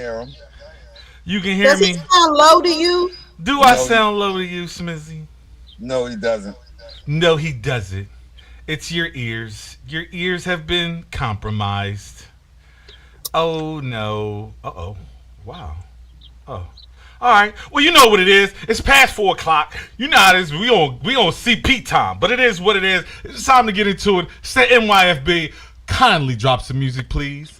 hear him. You can hear Does he me? sound low to you? Do I No, sound low to you, Smizzy? no, he doesn't. No, he doesn't. It's your ears. Your ears have been compromised. Oh no. Uh oh. Wow. Oh. All right. Well, you know what it is. It's past 4 o'clock. You know how it is. We on CP time, but it is what it is. It's time to get into it. Say NYFB. Kindly drop some music, please.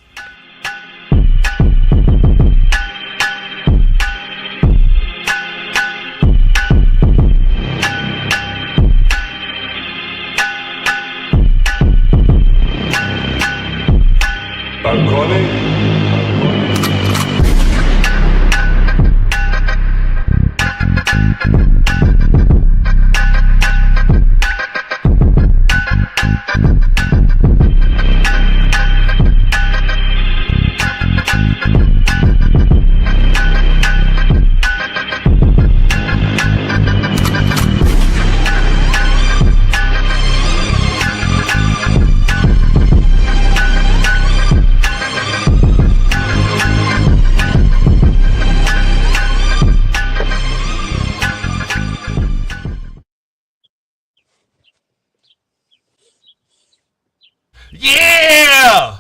Yeah.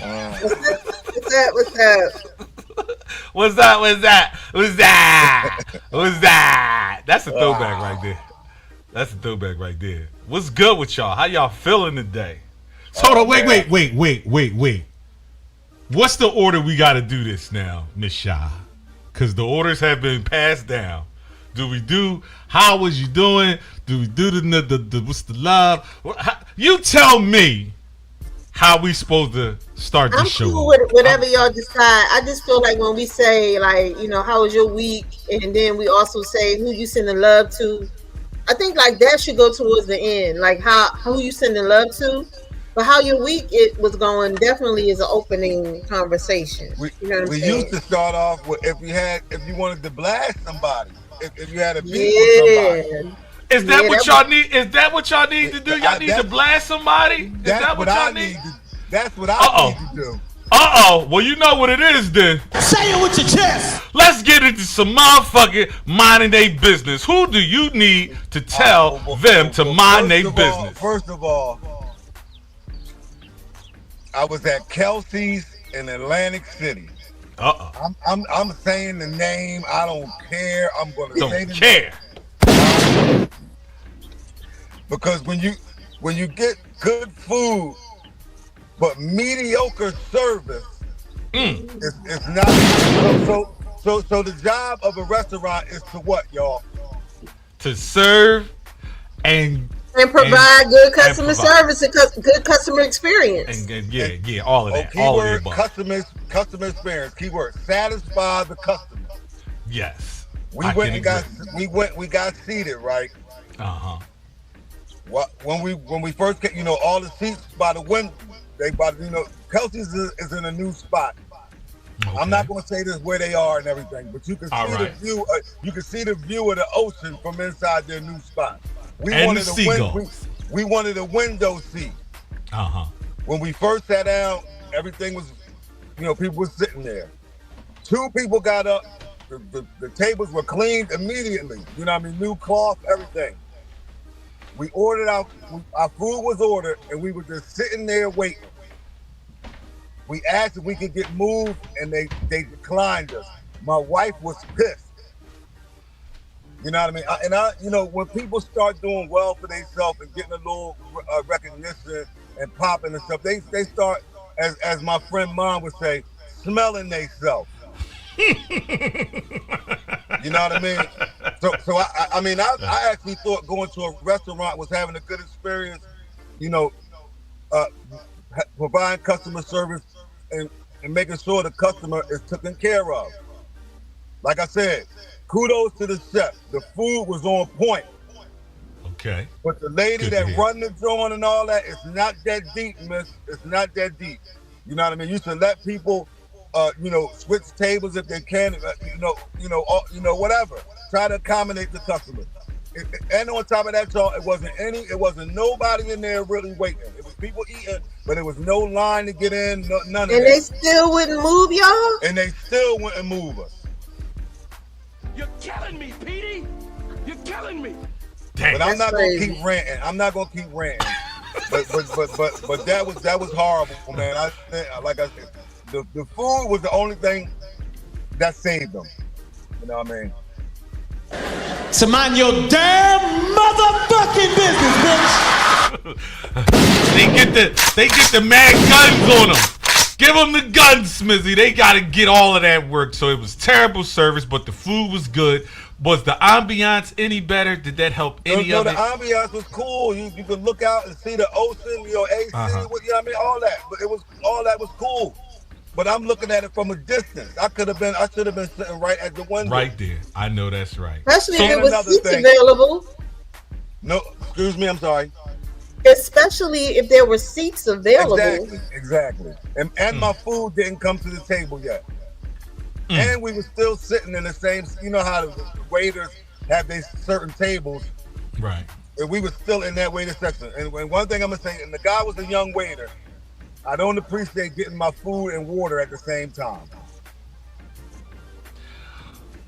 What's that? What's that? What's that? What's that? What's that? What's that? That's a throwback right there. That's a throwback right there. What's good with y'all? How y'all feeling today? So hold on, wait. What's the order we got to do this now, Miss Shaw? Because the orders have been passed down. Do we do? How was you doing? Do we do the what's the love? You tell me how we supposed to start the I'm show. cool with whatever y'all decide. I just feel like when we say, like, you know, how was your week, and then we also say who you sending love to. I think like that should go towards the end, like who you sending love to. But how your week it was going definitely is an opening conversation. You know what I'm saying? Used to start off with if you wanted to blast somebody, if you had a beef with somebody. Is that what y'all need? Is that what y'all need to do? Y'all need to blast somebody? Is that what y'all need? That's what I need to do. Well, you know what it is then. Say it with your chest. Let's get into some motherfucking minding their business. Who do you need to tell them to mind their business? First of all, I was at Kelsey's in Atlantic City. I'm saying the name. I don't care. I'm gonna say the name. Because when you get good food but mediocre service, it's not. So the job of a restaurant is to what, y'all? To serve and provide good customer service and good customer experience. And all of that. Keyword customer experience. Keyword satisfy the customer. Yes. We got seated, right? When we first came, you know, all the seats by the window, Kelsey's is in a new spot. Okay. I'm not going to say this where they are and everything, but you can see the view. You can see the view of the ocean from inside their new spot. We wanted a window seat. When we first sat down, everything was, people were sitting there. 2 people got up. The tables were cleaned immediately. You know what I mean? New cloth, everything. We ordered our food was ordered, and we were just sitting there waiting. We asked if we could get moved, and they declined us. My wife was pissed. You know what I mean? When people start doing well for themselves and getting a little recognition and popping and stuff, they start, as my friend Mom would say, smelling themselves. You know what I mean? So I actually thought going to a restaurant was having a good experience, providing customer service and making sure the customer is taken care of. Like I said, kudos to the chef. The food was on point. Okay. But the lady that run the joint and all that, it's not that deep, miss. It's not that deep. You know what I mean? You should let people switch tables if they can, whatever. Try to accommodate the customer. And on top of that, y'all, it wasn't nobody in there really waiting. It was people eating, but there was no line to get in, none of And they that. still wouldn't move y'all? And they still wouldn't move us. You're killing me, Petey. You're killing me. Dang. But I'm not gonna crazy. keep ranting. I'm not gonna keep ranting. But that was horrible, man. Like I said, the food was the only thing that saved them. You know what I mean? So mind your damn motherfucking business, bitch. They get the mad guns on them. Give them the guns, Smizzy. They got to get all of that work. So it was terrible service, but the food was good. Was the ambiance any better? Did that help any of the it? ambiance was cool. You could look out and see the ocean, AC, you know what I mean, all that. But all that was cool. But I'm looking at it from a distance. I should have been sitting right at the window. Right there. I know that's right. Especially if So it was another seats thing. available. No, excuse me, I'm sorry. Especially if there were seats available. Exactly. And my food didn't come to the table yet. And we were still sitting in the same, you know how the waiters have these certain tables. Right. And we were still in that waiter section. And one thing I'm going to say, and the guy was a young waiter, I don't appreciate getting my food and water at the same time.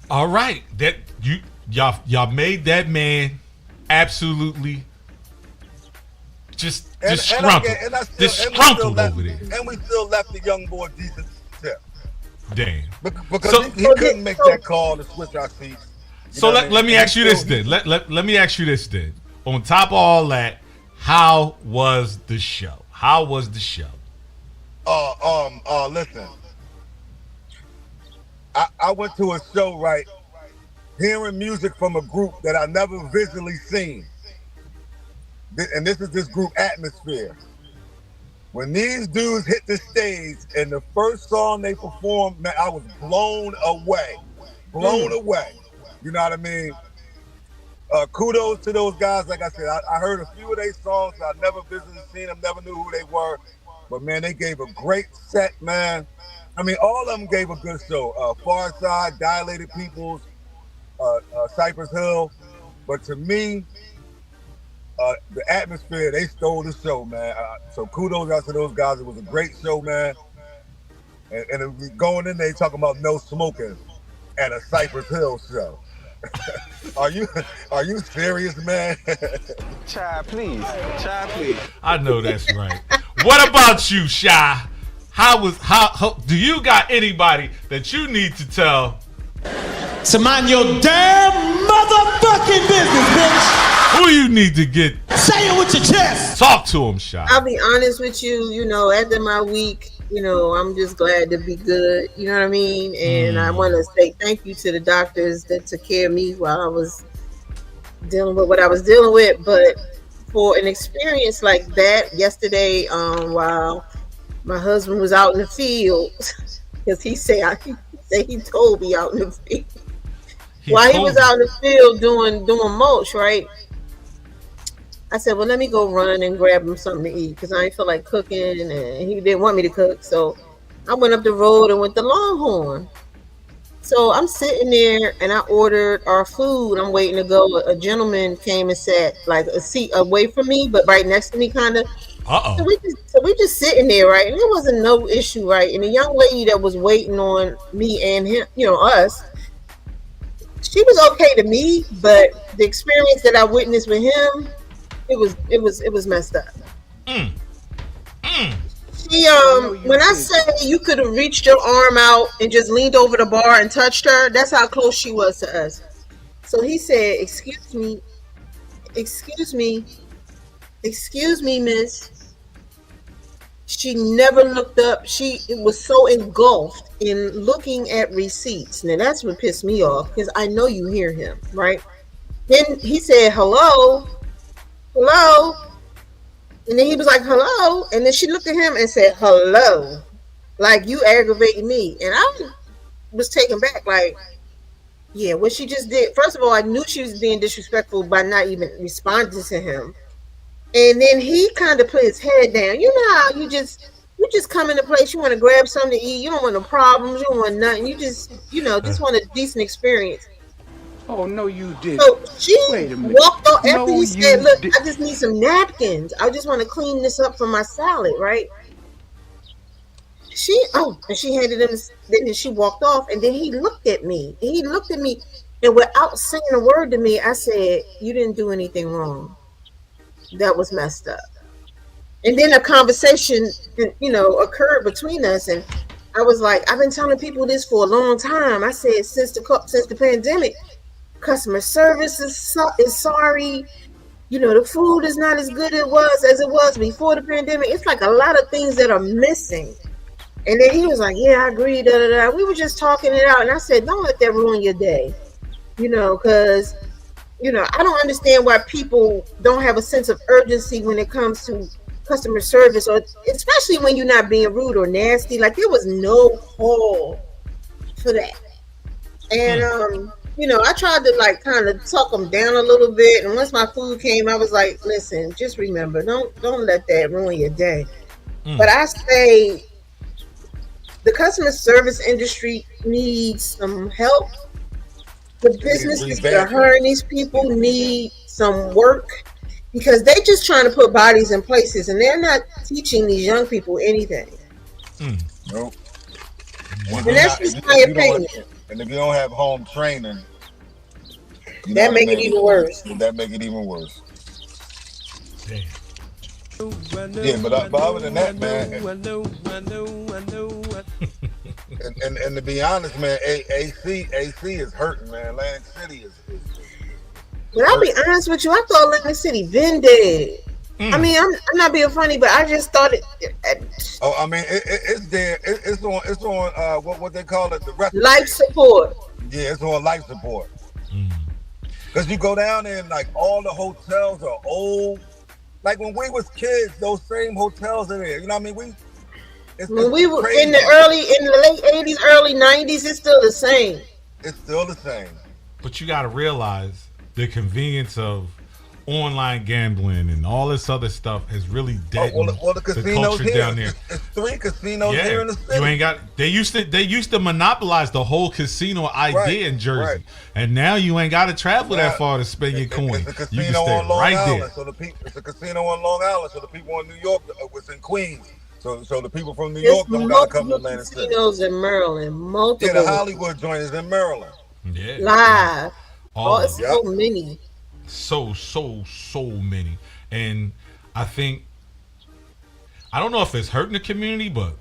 All right. That y'all made that man absolutely disgruntled. Disgruntled over there. And we still left the young boy decent tip. Damn. Because he couldn't make that call to switch our seats. So let me ask you this then. Let me ask you this then. On top of all that, how was the show? How was the show? Listen. I went to a show, right? Hearing music from a group that I never visually seen. And this is this group Atmosphere. When these dudes hit the stage and the first song they performed, man, I was blown away. Blown away. You know what I mean? Kudos to those guys. Like I said, I heard a few of their songs. I never visually seen them, never knew who they were. But, man, they gave a great set, man. I mean, all of them gave a good show. Far Side, Dilated Peoples, Cypress Hill. But to me, the Atmosphere, they stole the show, man. So kudos out to those guys. It was a great show, man. And going in there talking about no smoking at a Cypress Hill show. Are you serious, man? Child, please. Child, please. I know that's right. What about you, Shy? How do you got anybody that you need to tell? So mind your damn motherfucking business, bitch. Who you need to get? Say it with your chest. Talk to him, Shy. I'll be honest with you, after my week, I'm just glad to be good. You know what I mean? And I want to say thank you to the doctors that took care of me while I was dealing with what I was dealing with. But for an experience like that yesterday, while my husband was out in the field, because he told me out in the field. While he was out in the field doing mulch, right? I said, well, let me go run and grab him something to eat because I ain't feel like cooking and he didn't want me to cook. So I went up the road and went to Longhorn. So I'm sitting there and I ordered our food. I'm waiting to go. A gentleman came and sat like a seat away from me, but right next to me kind of. Uh-oh. So we just sitting there, right? And there wasn't no issue, right? And the young lady that was waiting on me and him, us, she was okay to me, but the experience that I witnessed with him, it was messed up. She when I say you could have reached your arm out and just leaned over the bar and touched her, that's how close she was to us. So he said, excuse me, miss. She never looked up. It was so engulfed in looking at receipts. Now that's what pissed me off because I know you hear him, right? Then he said, hello. And then he was like, hello. And then she looked at him and said, hello. Like, you aggravating me. And I was taken back, like, yeah, what she just did. First of all, I knew she was being disrespectful by not even responding to him. And then he kind of put his head down. You know how you just come in a place, you want to grab something to eat. You don't want no problems. You don't want nothing. You just want a decent experience. Oh, no, you didn't. So she Wait a minute. walked off after No, he said, you "Look, did. I just need some napkins. I just want to clean this up for my salad, right?" And she handed him. Then she walked off, and then he looked at me. And he looked at me, and without saying a word to me, I said, "You didn't do anything wrong. That was messed up." And then a conversation, occurred between us, and I was like, "I've been telling people this for a long time." I said, since the pandemic, customer service is sorry. The food is not as good as it was before the pandemic. It's like a lot of things that are missing. And then he was like, "Yeah, I agree." Da, da, da. We were just talking it out, and I said, "Don't let that ruin your day," because I don't understand why people don't have a sense of urgency when it comes to customer service, or especially when you're not being rude or nasty. Like, there was no call for that. And I tried to like kind of talk them down a little bit. And once my food came, I was like, "Listen, just remember, don't let that ruin your day." But I say the customer service industry needs some help. The businesses that are hiring these people need some work, because they just trying to put bodies in places, and they're not teaching these young people anything. Nope. And that's just my opinion. And if you don't have home training, that make it even worse. That make it even worse. Damn. Yeah, but other than that, man. And to be honest, man, AC is hurting, man. Atlantic City is. But I'll be honest with you, I thought Atlantic City been dead. I mean, I'm not being funny, but I just thought it. I mean, it's there. It's on what they call it, the rest life support. Yeah, it's on life support. Because you go down there and like all the hotels are old. Like when we was kids, those same hotels are there. You know what I mean? When we were in the late 80s, early 90s, it's still the same. It's still the same. But you got to realize the convenience of online gambling and all this other stuff has really deadened the casinos culture down there. It's 3 casinos here in the city. You ain't got. They used to monopolize the whole casino idea in Jersey, and now you ain't got to travel that far to spend your coin. It's a casino you can stay on Long right Island, there. so it's a casino on Long Island. So the people in New York was in Queens. So the people from New York don't got to come to Atlantic City. Casinos in Maryland, multiple. Yeah, the Hollywood joint is in Maryland. Yeah, live. It's so many. So many. And I think, I don't know if it's hurting the community, but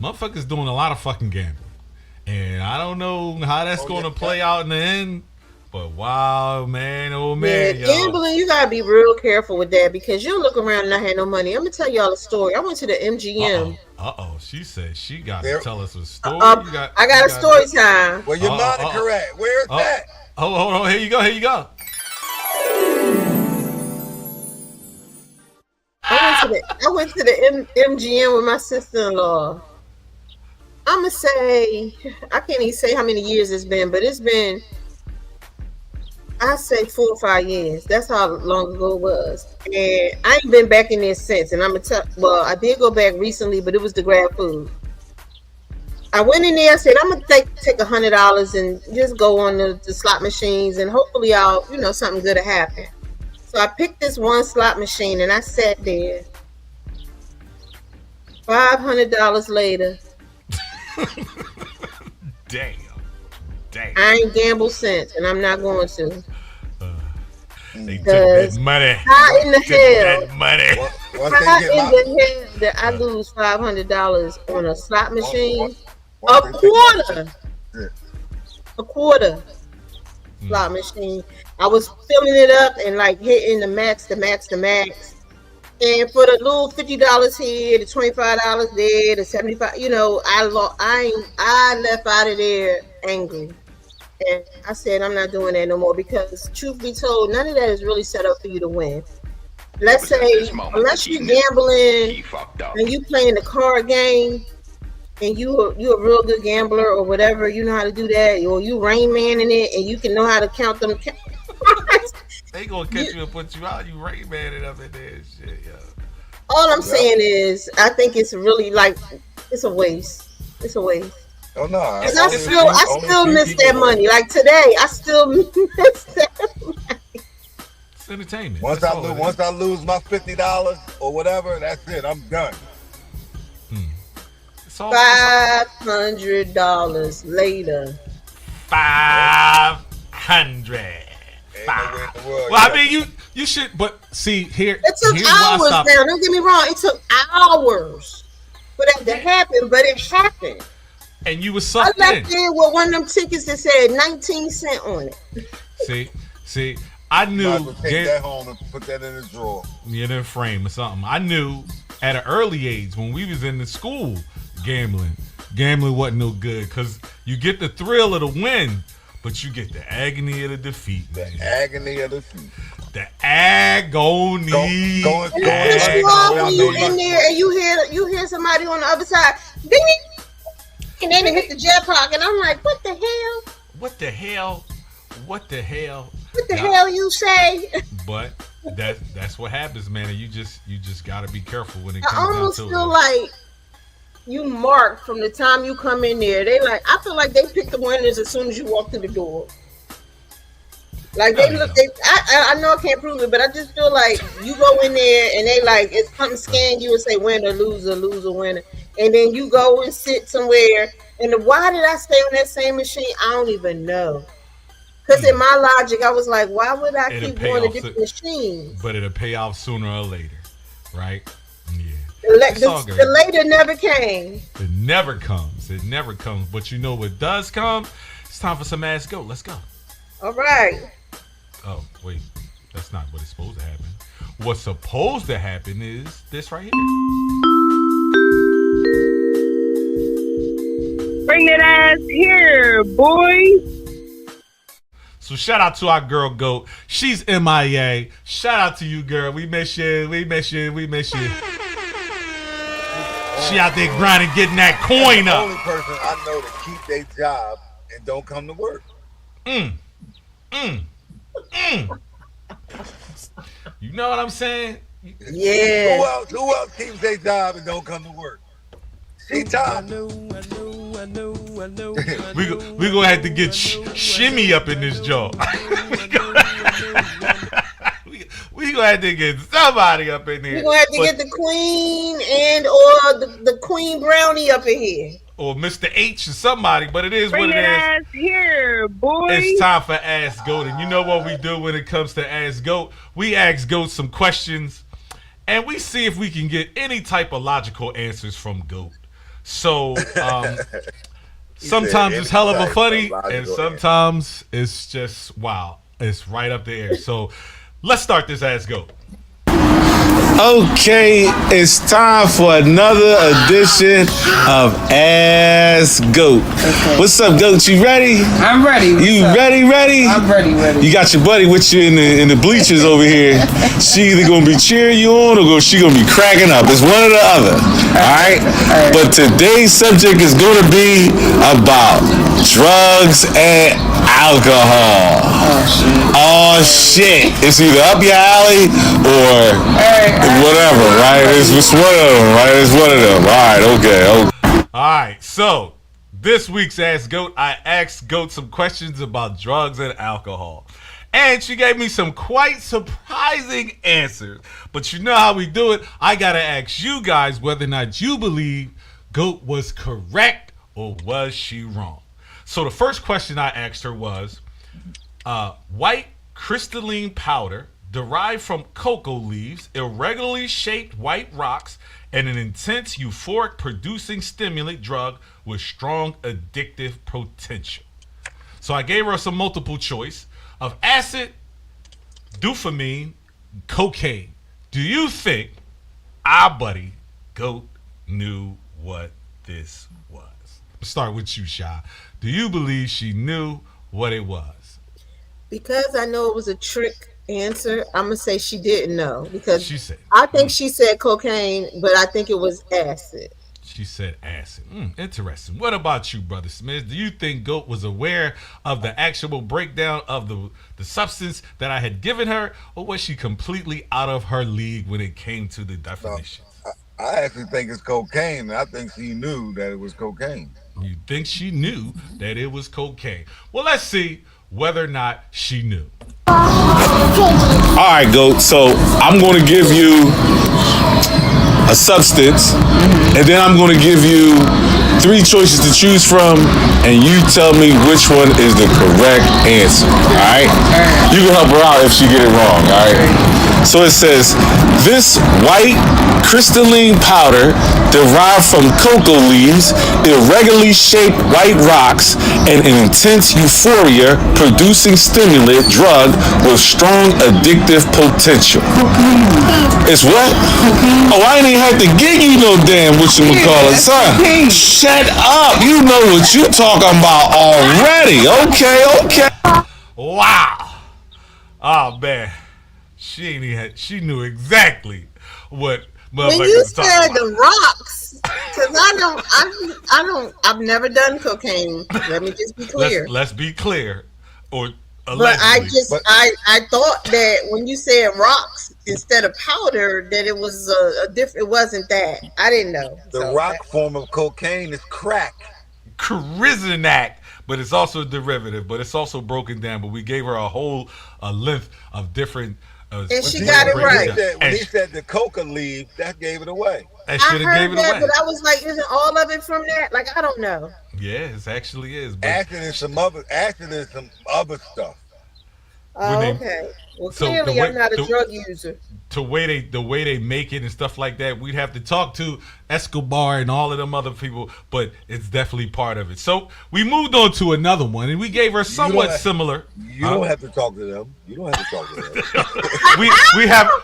motherfuckers doing a lot of fucking gambling. And I don't know how that's going to play out in the end. But wow, man, oh man. Yeah, gambling, you got to be real careful with that, because you'll look around and I had no money. I'm going to tell y'all a story. I went to the MGM. She said she got to tell us a story. I got a story time. Well, your moniker at? Where's that? Hold on. Here you go. I went to the MGM with my sister-in-law. I'm going to say, I can't even say how many years it's been, but it's been, I say 4 or 5 years. That's how long ago it was. And I ain't been back in there since. And I'm going to tell, well, I did go back recently, but it was to grab food. I went in there, I said, I'm going to take $100 and just go on the slot machines, and hopefully something good will happen. So I picked this one slot machine and I sat there. $500 later. Damn. I ain't gambled since, and I'm not going to. They took that money. How in the hell? That money. How in the hell did I lose $500 on a slot machine? A quarter slot machine. I was filling it up and like hitting the max. And for the little $50 here, the $25 there, the $75, I left out of there angry. And I said, I'm not doing that no more, because truth be told, none of that is really set up for you to win. Let's say, unless you're gambling and you playing the card game, and you're a real good gambler or whatever, you know how to do that, or you Rain Man in it and you can know how to count them. They gonna catch you and put you out. You Rain Man it up in there and shit, yo. All I'm saying is, I think it's really like, it's a waste. It's a waste. Oh no, And I still miss that money. Like today, I still miss that. It's entertainment. Once I lose my $50 or whatever, that's it. I'm done. $500 later. 500. Well, I mean, you should, but see here. It took hours. Now, don't get me wrong. It took hours for that to happen, but it happened. And you were sucked in. I left there with one of them tickets that said 19 cents on it. See, I knew. Take that home and put that in the drawer. In a frame or something. I knew at an early age when we was in the school gambling wasn't no good because you get the thrill of the win, but you get the agony of the defeat. The agony of defeat. The agony. You in there and you hear somebody on the other side, ding, and then they hit the jackpot, and I'm like, what the hell? What the hell? What the hell you say? But that's what happens, man. And you just gotta be careful when it I comes down to it. I almost feel like you mark from the time you come in there. I feel like they pick the winners as soon as you walk through the door. Like I know I can't prove it, but I just feel like you go in there and they like it's something scan you and say winner, loser, winner, and then you go and sit somewhere. And why did I stay on that same machine? I don't even know. Because in my logic, I was like, why would I keep going to different machines? But it'll pay off sooner or later, right? Yeah. The later never came. It never comes. But you know what does come? It's time for some Ask Goat. Let's go. All right. Oh, wait. That's not what it's supposed to happen. What's supposed to happen is this right here. Bring that ass here, boys. So shout out to our girl Goat. She's MIA. Shout out to you, girl. We miss you. She out there grinding, getting that coin up. The only person I know that keep their job and don't come to work. You know what I'm saying? Yeah. Who else keeps their job and don't come to work? She top. We gonna have to get Shimmy up in this jaw. We gonna have to get somebody up in here. We gonna have to get the queen or the queen brownie up in here. Or Mr. H or somebody, but it is Bring what it is. Ass here, boy. It's time for Ask Goat, and you know what we do when it comes to Ask Goat? We ask Goat some questions, and we see if we can get any type of logical answers from Goat. So sometimes it's hell of a funny, and sometimes it's just wow. It's right up the air. So let's start this Ask Goat. Okay, it's time for another edition of Ask Goat. Okay. What's up, Goat? You ready? I'm ready. Ready? I'm ready. You got your buddy with you in the bleachers over here. She either gonna be cheering you on or she gonna be cracking up. It's one or the other. All right? But today's subject is gonna be about drugs and alcohol. Oh shit! It's either up your alley or whatever, right? It's one of them, right? It's one of them. All right, okay. All right, so this week's Ask Goat, I asked Goat some questions about drugs and alcohol. And she gave me some quite surprising answers. But you know how we do it. I got to ask you guys whether or not you believe Goat was correct or was she wrong. So the first question I asked her was, white crystalline powder derived from cocoa leaves, irregularly shaped white rocks, and an intense euphoric producing stimulant drug with strong addictive potential. So I gave her some multiple choice of acid, dopamine, cocaine. Do you think our buddy Goat knew what this was? Let's start with you, Sha. Do you believe she knew what it was? Because I know it was a trick answer, I'm gonna say she didn't know because she said, I think she said cocaine, but I think it was acid. She said acid. Interesting. What about you, Brother Smith? Do you think Goat was aware of the actual breakdown of the substance that I had given her, or was she completely out of her league when it came to the definitions? I actually think it's cocaine. I think she knew that it was cocaine. You think she knew that it was cocaine? Well, let's see whether or not she knew. All right, GOAT. So I'm going to give you a substance, and then I'm going to give you 3 choices to choose from, and you tell me which one is the correct answer. All right? You can help her out if she get it wrong. All right? So it says, this white crystalline powder derived from cocoa leaves, irregularly shaped white rocks, and an intense euphoria producing stimulant drug with strong addictive potential. It's what? Oh, I ain't even have to give you no damn whatchamacallit, son. Shut up. You know what you talking about already. Okay. Wow. Oh man. She knew exactly what when you said the rocks, because I've never done cocaine. Let me just be clear. Let's be clear. Or allegedly. But I thought that when you said rocks instead of powder, that it was a different. It wasn't that. I didn't know. The rock form of cocaine is crack. Charizinac, but it's also a derivative, but it's also broken down. But we gave her a length of different. And she got it right. When he said the coca leaf, that gave it away. I heard that, but I was like, isn't all of it from that? Like, I don't know. Yeah, it actually is. Acid is some other stuff. Oh, okay. Well, clearly I'm not a drug user. The way they make it and stuff like that, we'd have to talk to Escobar and all of them other people, but it's definitely part of it. So we moved on to another one, and we gave her somewhat similar. You don't have to talk to them. You don't have to talk to them.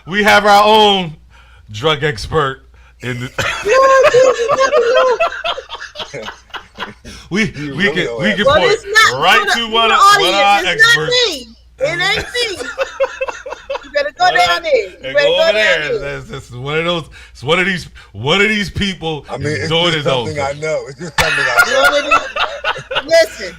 we have our own drug expert in the. we can point right to one of our experts. It ain't me. You better go down there. You better go there. This is one of those. It's one of these people. I mean, it's just something I know. It's just something I know. Listen.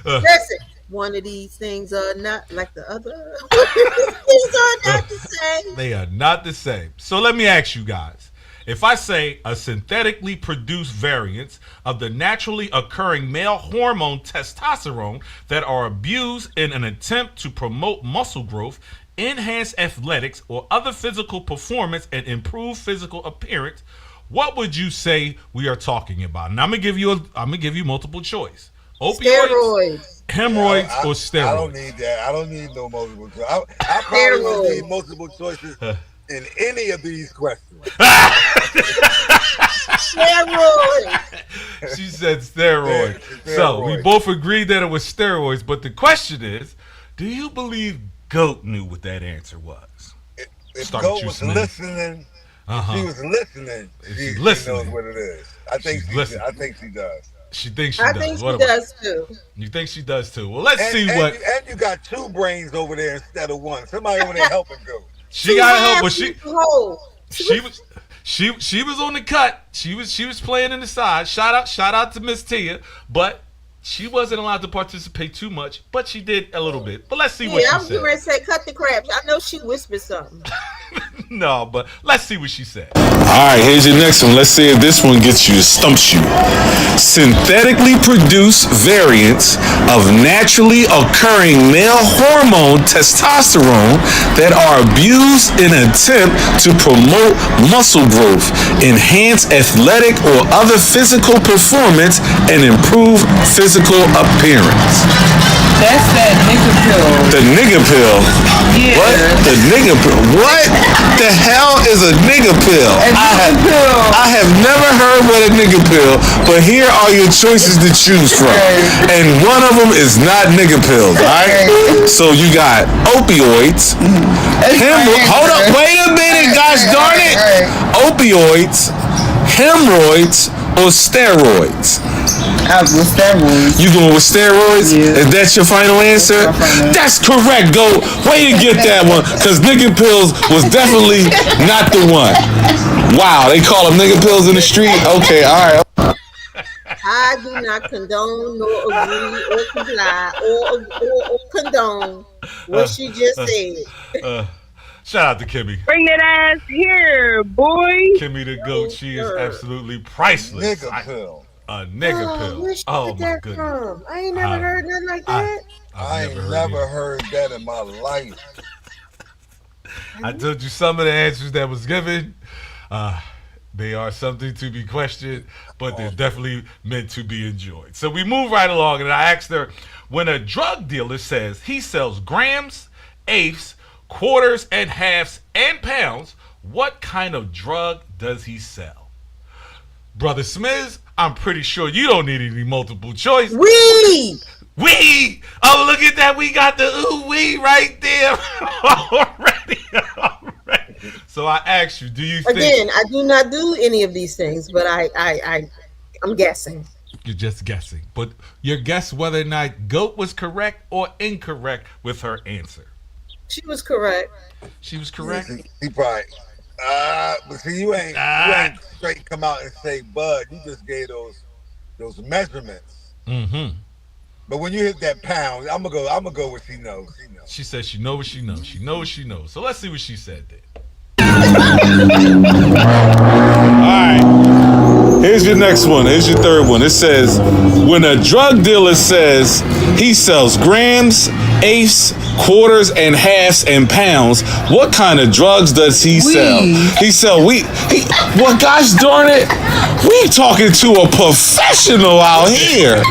One of these things are not like the other. These are not the same. They are not the same. So let me ask you guys. If I say a synthetically produced variants of the naturally occurring male hormone testosterone that are abused in an attempt to promote muscle growth, enhance athletics, or other physical performance and improve physical appearance, what would you say we are talking about? And I'm gonna give you multiple choice. Opioids, hemorrhoids, or steroids. I don't need that. I don't need no multiple choice. I probably would need multiple choices. In any of these questions. Steroids. She said steroids. So we both agreed that it was steroids, but the question is, do you believe GOAT knew what that answer was? If GOAT was listening, she was listening, she knows what it is. I think she does. She thinks she does. I think she does too. You think she does too? Well, let's see what. And you got 2 brains over there instead of 1. Somebody over there helping GOAT. She gotta help, but she was on the cut. She was playing in the side. Shout out to Miss Tia, but she wasn't allowed to participate too much. But she did a little bit. But let's see what she said. I was going to say cut the crap. I know she whispered something. No, but let's see what she said. All right, here's your next one. Let's see if this one stumps you. Synthetically produced variants of naturally occurring male hormone testosterone that are abused in an attempt to promote muscle growth, enhance athletic or other physical performance, and improve physical appearance. That's that nigga pill. The nigga pill? Yeah. What? The nigga pill? What the hell is a nigga pill? I have never heard what a nigga pill, but here are your choices to choose from. And one of them is not nigga pills, alright? So you got opioids. Hold up, wait a minute, gosh darn it. Opioids, hemorrhoids, or steroids? I was with steroids. You going with steroids? Yeah. Is that your final answer? That's correct, GOAT. Way to get that one, because nigga pills was definitely not the one. Wow, they call them nigga pills in the street? Okay, all right. I do not condone nor agree or comply or condone what she just said. Shout out to Kimmy. Bring that ass here, boy. Kimmy the GOAT. She is absolutely priceless. Nigga pill. A nigga pill. Where she Oh get my that goodness. from? I ain't never heard nothing like that. I ain't never heard that in my life. I told you some of the answers that was given. They are something to be questioned, but they're definitely meant to be enjoyed. So we move right along, and I asked her, when a drug dealer says he sells grams, eighths, quarters, and halves, and pounds, what kind of drug does he sell? Brother Smiz, I'm pretty sure you don't need any multiple choice. Weed. Weed. Oh, look at that. We got the ooh-wee right there already. So I asked you, do you think... Again, I do not do any of these things, but I'm guessing. You're just guessing. But your guess whether or not Goat was correct or incorrect with her answer. She was correct. She was correct? He probably... but see, you ain't straight come out and say bud. You just gave those measurements. Mm-hmm. But when you hit that pound, I'm gonna go with she knows. She knows. She said she knows what she knows. She knows what she knows. So let's see what she said then. All right. Here's your next one. Here's your third one. It says, when a drug dealer says he sells grams, eighths, quarters, and halves, and pounds, what kind of drugs does he sell? He sell weed. Well, gosh darn it, we talking to a professional out here.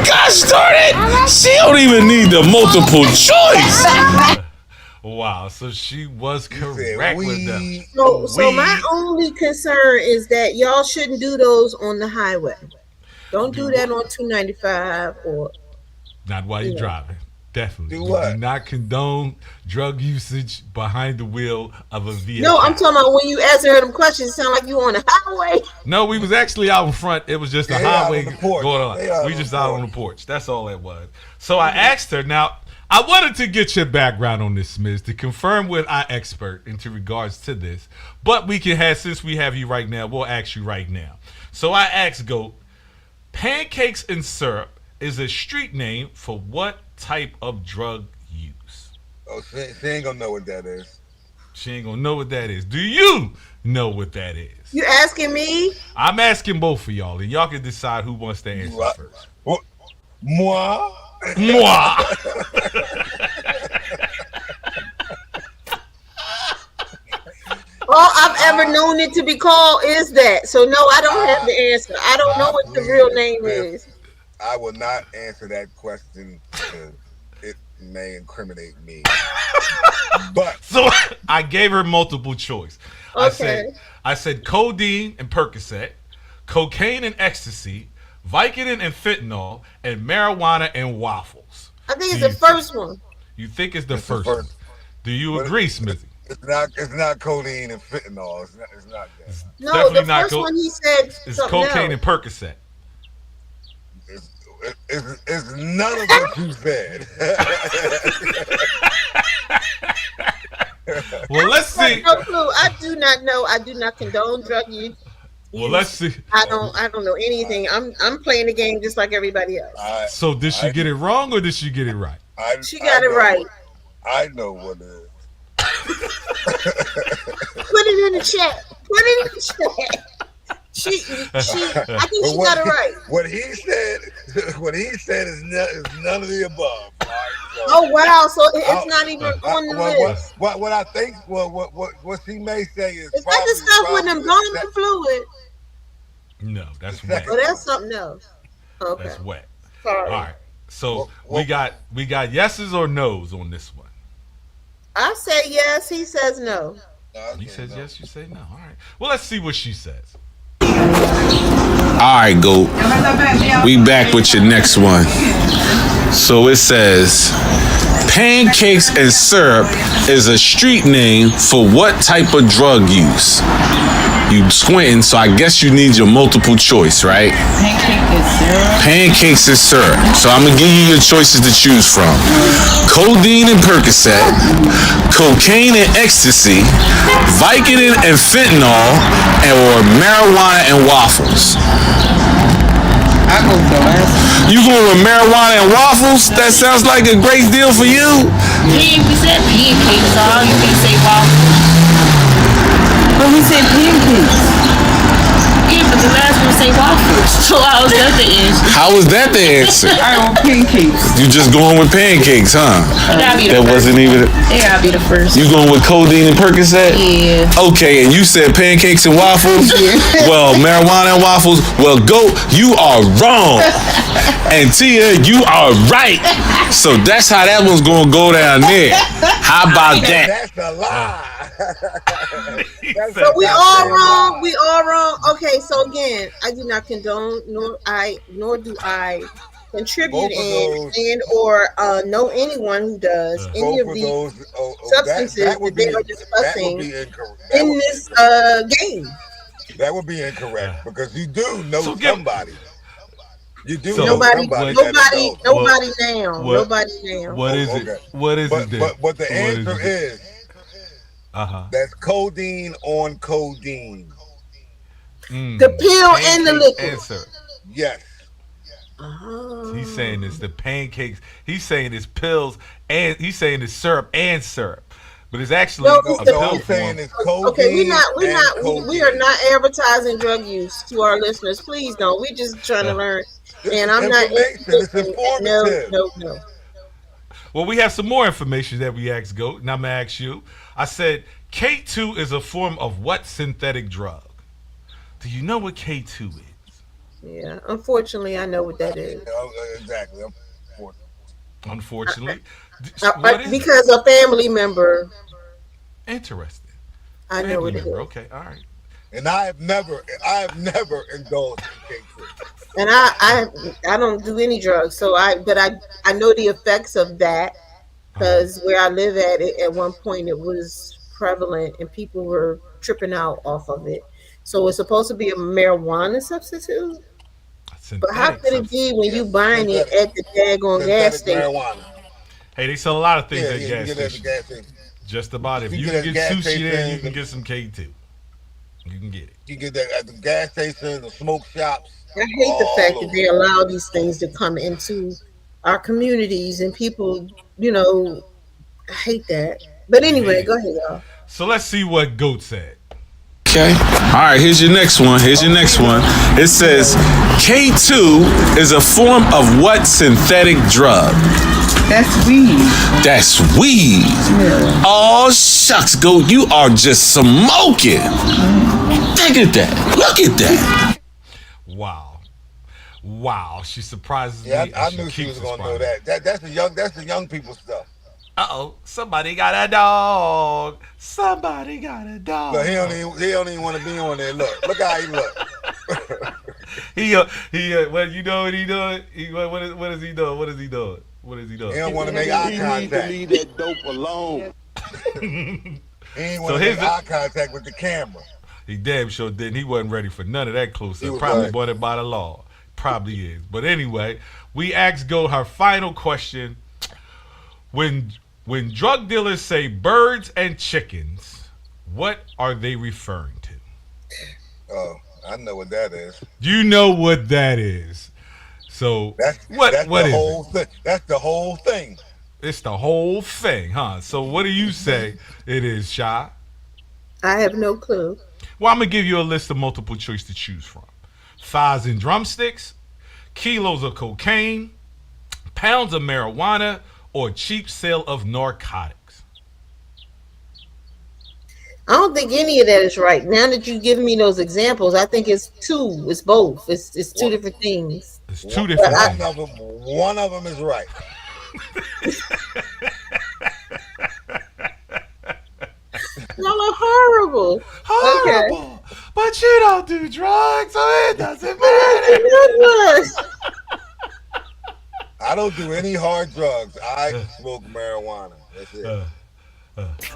Gosh darn it, she don't even need the multiple choice. Wow, so she was correct with them. So my only concern is that y'all shouldn't do those on the highway. Don't do that on 295 or... Not while you're driving. Definitely. Do what? We do not condone drug usage behind the wheel of a vehicle. No, I'm talking about when you answer her them questions, it sound like you on the highway. No, we was actually out in front. It was just a highway going on. We just out on the porch. That's all it was. So I asked her, now, I wanted to get your background on this, Miz, to confirm with our expert into regards to this. But we can have, since we have you right now, we'll ask you right now. So I asked Goat, pancakes and syrup is a street name for what type of drug use? Oh, she ain't gonna know what that is. She ain't gonna know what that is. Do you know what that is? You asking me? I'm asking both of y'all, and y'all can decide who wants to answer first. What? Moi? Moi. All I've ever known it to be called is that. So no, I don't have the answer. I don't know what the real name is. I will not answer that question because it may incriminate me. But so I gave her multiple choice. Okay. I said codeine and Percocet, cocaine and ecstasy, Vicodin and fentanyl, and marijuana and waffles. I think it's the first one. You think it's the first one? Do you agree, Smithy? It's not codeine and fentanyl. It's not that. No, the first one he said it's something cocaine else. and Percocet. It's none of what you said. Well, let's see. No clue. I do not know. I do not condone drug use. Well, let's see. I don't know anything. I'm playing the game just like everybody else. So did she get it wrong or did she get it right? She got it right. I know what it is. Put it in the chat. Put it in the chat. I think she got it right. What he said is none of the above. Right? So, oh wow! So it's not even on the list. What I think, what she may say is that the stuff with them garlic fluid? No, that's wet. Oh, that's something else. Okay, that's wet. Sorry. All right. So we got yeses or nos on this one. I say yes. He says no. He says yes. You say no. All right. Well, let's see what she says. All right, Goat. We back with your next one. So it says, pancakes and syrup is a street name for what type of drug use? You squinting, so I guess you need your multiple choice, right? Pancakes and syrup. So I'm gonna give you your choices to choose from: codeine and Percocet, cocaine and ecstasy, Vicodin and fentanyl, or marijuana and waffles. I go for the last one. You going with marijuana and waffles? That sounds like a great deal for you. Yeah, we said pancakes, so you can say waffles. But we said pancakes. Yeah, but the last one say waffles. So how was that the answer? How was that the answer? I want pancakes. You just going with pancakes, huh? That wasn't even. They gotta be the first. You going with codeine and Percocet? Yeah. Okay, and you said pancakes and waffles? Well, marijuana and waffles? Well, go. You are wrong. And Tia, you are right. So that's how that one's going to go down there. How about that? That's a lie. So we all wrong. We all wrong. Okay, so again, I do not condone, nor do I contribute and or know anyone who does any of these substances that they are discussing in this game. That would be incorrect because you do know somebody. You do know nobody somebody. Nobody now. What is it? What is it? But the answer is that's codeine on codeine. The pill and the liquid. Answer. Yes. He's saying it's the pancakes. He's saying it's pills, and he's saying it's syrup and syrup. But it's actually a pill form. Okay, we are not advertising drug use to our listeners. Please don't. We just trying to learn. And I'm not. It's informative. No. Well, we have some more information that we asked Goat, and I'm gonna ask you. I said K2 is a form of what synthetic drug? Do you know what K2 is? Yeah, unfortunately, I know what that is. Exactly. Unfortunately, because a family member. Interesting. I know what it is. Okay, all right. And I have never indulged in K2. And I don't do any drugs, so I know the effects of that because where I live at one point it was prevalent and people were tripping out off of it. So it's supposed to be a marijuana substitute. But how could it be when you buying it at the daggone gas station? Marijuana. Hey, they sell a lot of things at gas stations. Just about. If you can get sushi there, you can get some K2. You can get it. You get that at the gas station, the smoke shops. I hate the fact that they allow these things to come into our communities and people, I hate that. But anyway, go ahead, y'all. So let's see what Goat said. Okay. All right, here's your next one. It says K2 is a form of what synthetic drug? That's weed. That's weed. Yeah. Oh, shucks, Goat, you are just smoking. Look at that. Wow, she surprises me. I knew she was gonna know that. That's the young people stuff. Somebody got a dog. Look, he don't even want to be on there. Look how he look. Well, you know what he doing? What is he doing? He don't want to make eye contact. He need to leave that dope alone. He ain't want to make eye contact with the camera. He damn sure didn't. He wasn't ready for none of that close up. Probably bought it by the law. Probably is. But anyway, we asked Go her final question. When drug dealers say birds and chickens, what are they referring to? Oh, I know what that is. You know what that is. So that's what the is whole it? thing. That's the whole thing. It's the whole thing, huh? So what do you say it is, Sha? I have no clue. Well, I'm going to give you a list of multiple choice to choose from. Thighs and drumsticks, kilos of cocaine, pounds of marijuana, or cheap sale of narcotics. I don't think any of that is right. Now that you've given me those examples, I think it's two. It's both. It's two different things. It's two different things. One of them is right. Y'all are horrible. Okay. But you don't do drugs, so it doesn't matter. I don't do any hard drugs. I smoke marijuana. That's it.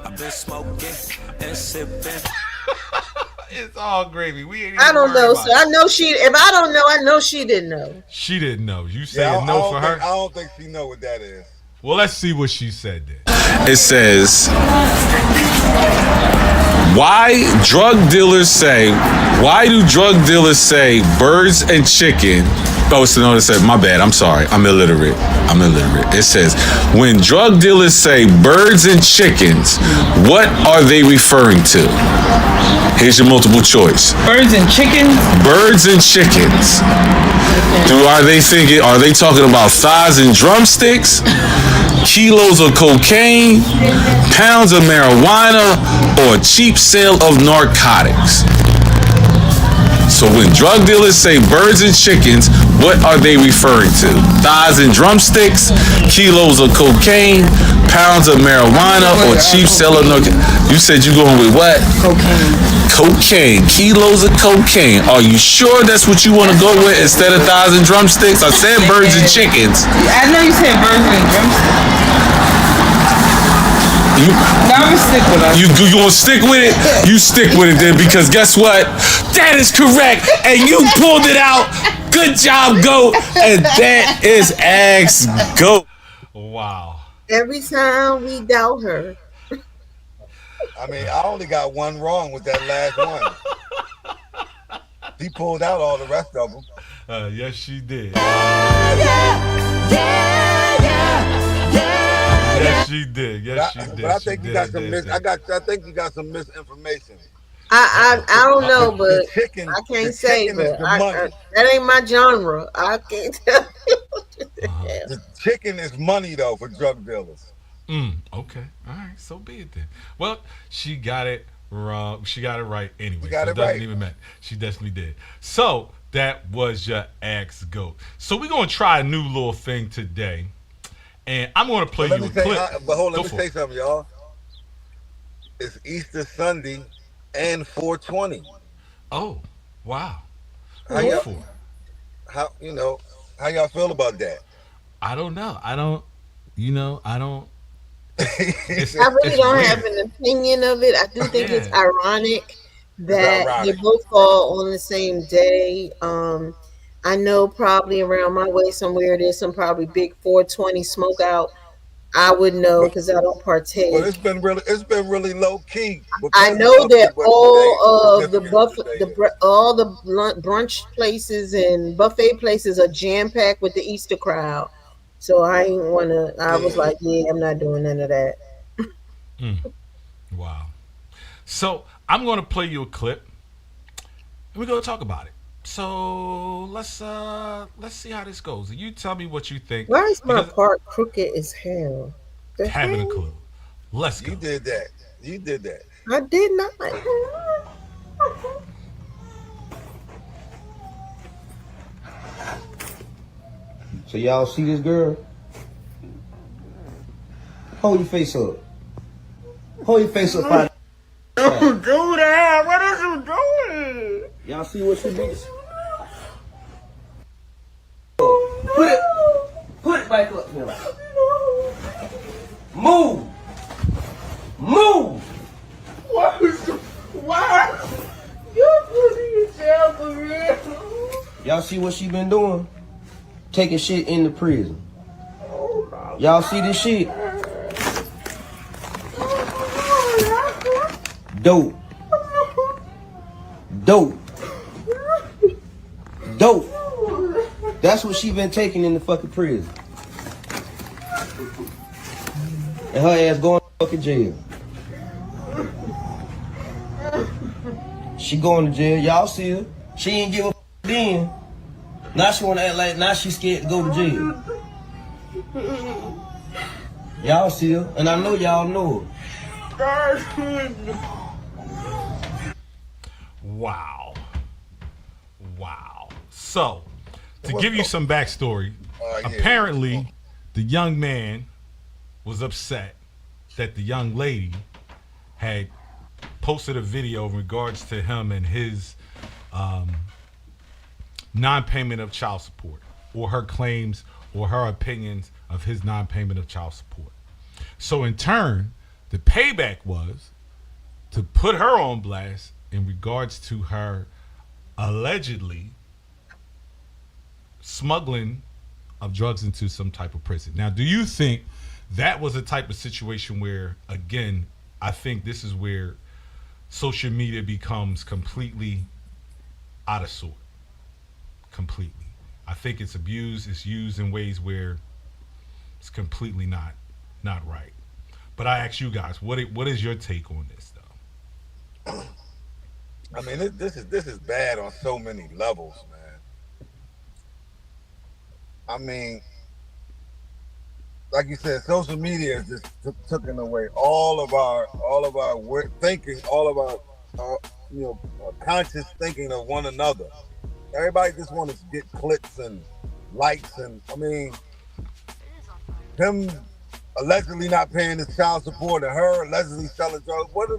I've been smoking and sipping. It's all gravy. I don't know. So I know she. If I don't know, I know she didn't know. She didn't know. You saying no for her? I don't think she know what that is. Well, let's see what she said then. It says, why do drug dealers say birds and chicken Oh, so no, it said, my bad, I'm sorry. I'm illiterate. It says, when drug dealers say birds and chickens, what are they referring to? Here's your multiple choice. Birds and chickens? Birds and chickens. Are they talking about thighs and drumsticks? Kilos of cocaine? Pounds of marijuana? Or cheap sale of narcotics? So when drug dealers say birds and chickens, what are they referring to? Thighs and drumsticks, kilos of cocaine, pounds of marijuana, or cheap sale of narcotics? You said you going with what? Cocaine, kilos of cocaine. Are you sure that's what you want to go with instead of thighs and drumsticks? I said birds and chickens. I know you said birds and drumsticks. I'm gonna stick with it. You gonna stick with it? You stick with it then, because guess what? That is correct, and you pulled it out. Good job, GOAT. And that is Axe GOAT. Wow. Every time we doubt her. I mean, I only got one wrong with that last one. He pulled out all the rest of them. Yes, she did. Yes, she did. Yes, she did. But I think you got some I think you got some misinformation. I don't know, but chicken, I can't say. But that ain't my genre. I can't tell you. The chicken is money though for drug dealers. Okay. All right. So be it then. Well, she got it wrong. She got it right anyway. She got so it doesn't right. even matter. She definitely did. So that was your Axe GOAT. So we're gonna try a new little thing today, and I'm gonna play you a clip. But hold on, let me say something, y'all. It's Easter Sunday and 420. Oh, wow. How y'all feel about that? I don't know. I don't. I really don't have an opinion of it. I do think it's ironic that they both fall on the same day. I know probably around my way somewhere there's some probably big 420 smoke out. I would know because I don't partake. Well, it's been really low key. I know that all of all the brunch places and buffet places are jam packed with the Easter crowd. So I ain't wanna. I was like, yeah, I'm not doing none of that. Wow. So I'm gonna play you a clip, and we're gonna talk about it. So let's see how this goes. You tell me what you think. Why is my part crooked as hell? Having a clue. Let's go. You did that. I did not. So y'all see this girl? Hold your face up. Hold your face up. Don't do that. What is you doing? Y'all see what she did? Put it back up here. Move. Why? You putting yourself for real? Y'all see what she been doing? Taking shit in the prison. Y'all see this shit? Dope. That's what she been taking in the fucking prison. And her ass going to fucking jail. She going to jail. Y'all see her. She ain't give a f then. Now she wanna act like now she scared to go to jail. Y'all see her, and I know y'all know her. Wow. So, to give you some backstory, apparently the young man was upset that the young lady had posted a video in regards to him and his non-payment of child support, or her claims or her opinions of his non-payment of child support. So in turn, the payback was to put her on blast in regards to her allegedly smuggling of drugs into some type of prison. Now, do you think that was a type of situation where, again, I think this is where social media becomes completely out of sort? Completely. I think it's abused. It's used in ways where it's completely not right. But I ask you guys, what is your take on this I mean, this is bad on so many levels, man. I mean, like you said, social media has just taken away all of our thinking, all of our conscious thinking of one another. Everybody just wants to get clicks and likes, and I mean, him allegedly not paying his child support and her allegedly selling drugs. Why do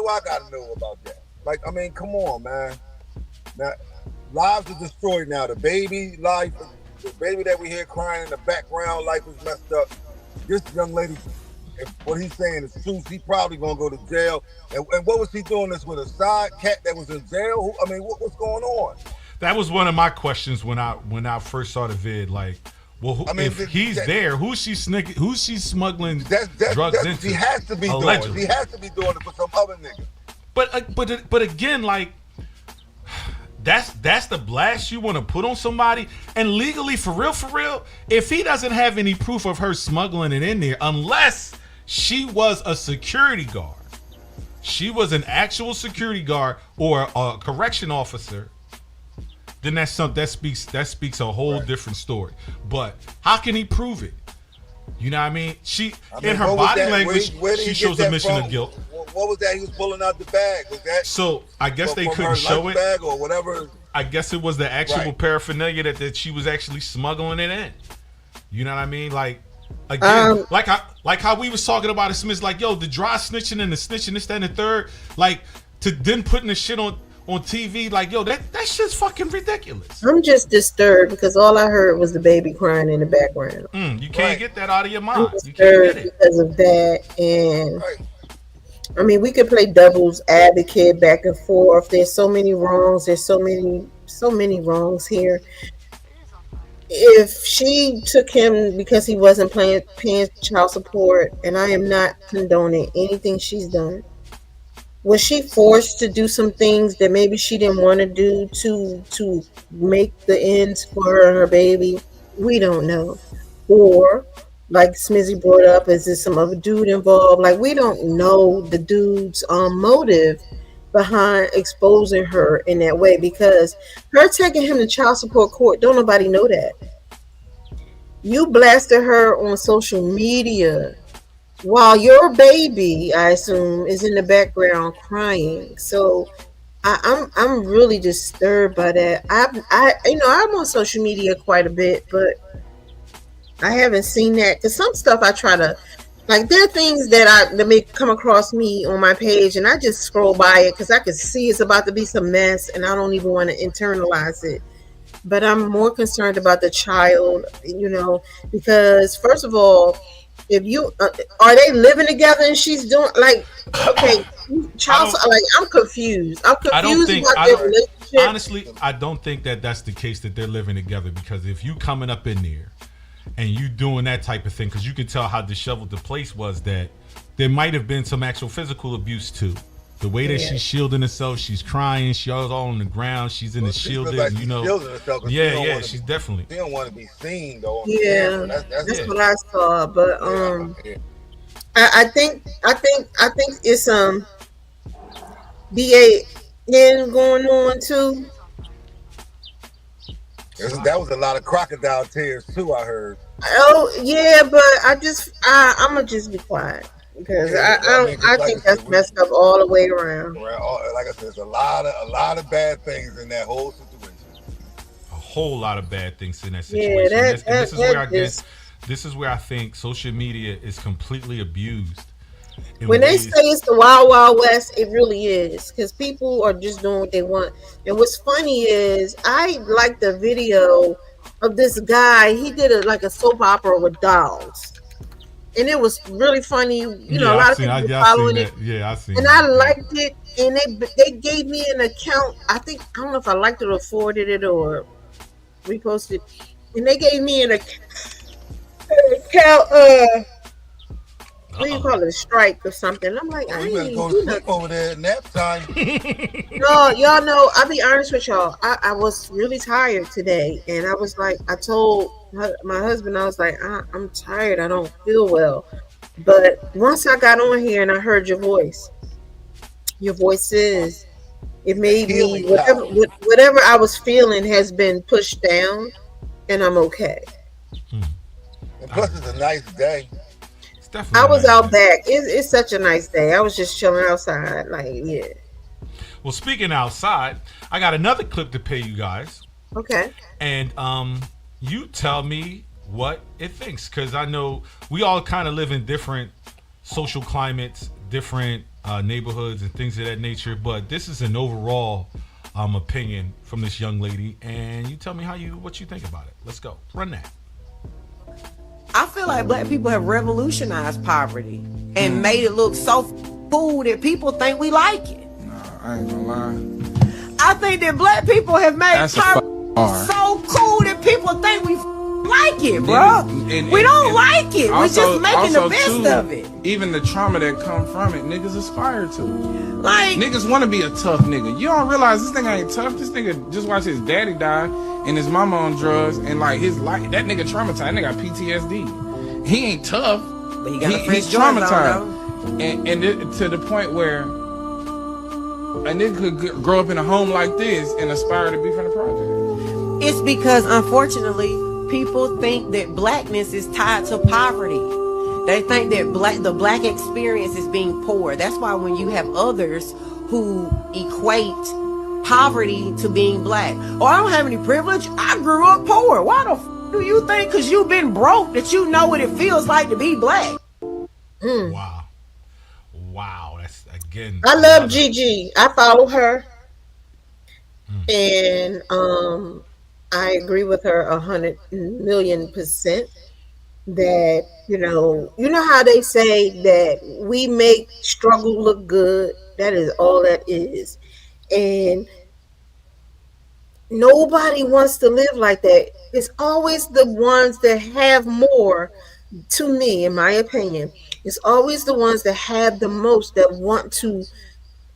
I gotta know about that? Like, I mean, come on, man. Now, lives are destroyed now. The baby life, the baby that we hear crying in the background, life is messed up. This young lady, if what he's saying is true, she's probably gonna go to jail. And what was she doing this with, a side cat that was in jail? I mean, what's going on? That was one of my questions when I first saw the vid. Like, well, if he's there, who's she smuggling drugs into? She has to be allegedly. doing. She has to be doing it for some other nigga. But again, like, that's the blast you want to put on somebody. And legally, for real, if he doesn't have any proof of her smuggling it in there, unless she was a security guard, she was an actual security guard or a correction officer, then that speaks a whole different story. But how can he prove it? You know what I mean? In her body language, she shows admission of guilt. What was that he was pulling out the bag? Was that so? I guess they couldn't show it. Bag or whatever. I guess it was the actual paraphernalia that she was actually smuggling it in. You know what I mean? Like, again, like how we was talking about it, Smith's like, yo, the dry snitching and the snitching, this, that, and the third, like, to then putting the shit on TV, like, yo, that shit's fucking ridiculous. I'm just disturbed because all I heard was the baby crying in the background. You can't get that out of your mind. I'm disturbed because of that. And I mean, we could play devil's advocate back and forth. There's so many wrongs. There's so many wrongs here. If she took him because he wasn't paying child support, and I am not condoning anything she's done, was she forced to do some things that maybe she didn't want to do to make the ends for her and her baby? We don't know. Or, like Smizzy brought up, is there some other dude involved? Like, we don't know the dude's motive behind exposing her in that way, because her taking him to child support court, don't nobody know that. You blasted her on social media while your baby, I assume, is in the background crying. So I'm really disturbed by that. I'm on social media quite a bit, but I haven't seen that, because some stuff I try to, like, there are things that may come across me on my page and I just scroll by it because I can see it's about to be some mess and I don't even want to internalize it. But I'm more concerned about the child, because first of all, if you are they living together and she's doing, like, okay, child, like, I'm confused. I'm confused about their relationship. Honestly, I don't think that that's the case, that they're living together, because if you coming up in there and you doing that type of thing, because you can tell how disheveled the place was, that there might have been some actual physical abuse too. The way that she's shielding herself, she's crying, she's all on the ground, she's in the shielded, like herself, she's definitely. She don't want to be seen though. Yeah, that's what I saw. But I think it's BAN going on too. That was a lot of crocodile tears too, I heard. Oh yeah, but I'm gonna just be quiet, because I think that's messed up all the way around. Like I said, there's a lot of bad things in that whole situation. A whole lot of bad things in that situation. This is where I think social media is completely abused. When they say it's the Wild Wild West, it really is, because people are just doing what they want. And what's funny is, I like the video of this guy. He did a soap opera with dolls, and it was really funny. A lot of people following it. Yeah, I seen. And I liked it, and they gave me an account. I don't know if I liked it or forwarded it or reposted, and they gave me an account. what do you call it, a strike or something. I'm like, Oh, I you ain't better even go to do sleep nothing. over there at nap time. No, y'all know, I'll be honest with y'all. I was really tired today. And I was like, I told my husband, I was like, I'm tired. I don't feel well. But once I got on here and I heard your voices, it It's made me, healing time. whatever I was feeling has been pushed down and I'm okay. And plus, it's a nice day. It's I definitely a was nice out day. back. It's such a nice day. I was just chilling outside. Like, yeah. Well, speaking outside, I got another clip to pay you guys, Okay. and you tell me what it thinks, because I know we all kind of live in different social climates, different neighborhoods, and things of that nature. But this is an overall opinion from this young lady, and you tell me what you think about it. Let's go. Run that. I feel like black people have revolutionized poverty and made it look so cool that people think we like it. I ain't gonna lie. I think that black people have made That's poverty so cool that people think we like it, bro. We don't like it. We're just making the best of it. Even the trauma that come from it, niggas aspire to. Like, niggas want to be a tough nigga. You don't realize this nigga ain't tough. This nigga just watched his daddy die and his mama on drugs, and like his life, that nigga traumatized. That nigga got PTSD. He ain't tough. But he got he's traumatized. And to the point where a nigga could grow up in a home like this and aspire to be from the project. it's because, unfortunately, people think that blackness is tied to poverty. They think that the black experience is being poor. That's why when you have others who equate poverty to being black, oh, I don't have any privilege, I grew up poor. Why the do you think because you've been broke that you know what it feels like to be black? Wow, that's again. I love Gigi. I follow her, and I agree with her 100,000,000% that you know how they say that we make struggle look good. That is all that is, and nobody wants to live like that. It's always the ones that have more. To me, in my opinion, it's always the ones that have the most that want to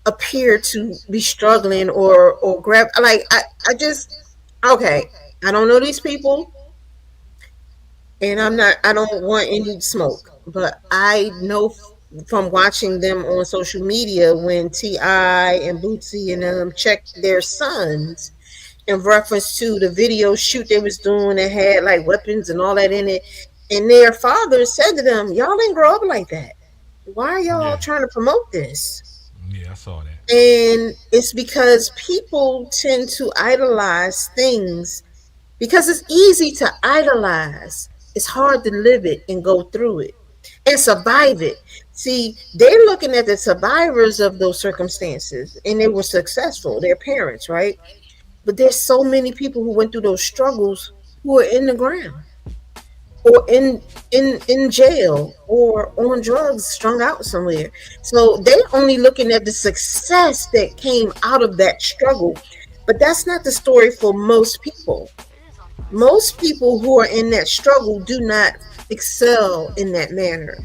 appear to be struggling or grab. Like I just okay. I don't know these people, and I don't want any smoke, but I know from watching them on social media when T.I. and Bootsy and them checked their sons in reference to the video shoot they was doing that had like weapons and all that in it, and their father said to them, y'all didn't grow up like that. Why are y'all trying to promote this? Yeah, I saw that. And it's because people tend to idolize things because it's easy to idolize. It's hard to live it and go through it and survive it. See, they're looking at the survivors of those circumstances and they were successful, their parents, right? But there's so many people who went through those struggles who are in the ground or in jail or on drugs, strung out somewhere. So they're only looking at the success that came out of that struggle. But that's not the story for most people. Most people who are in that struggle do not excel in that manner.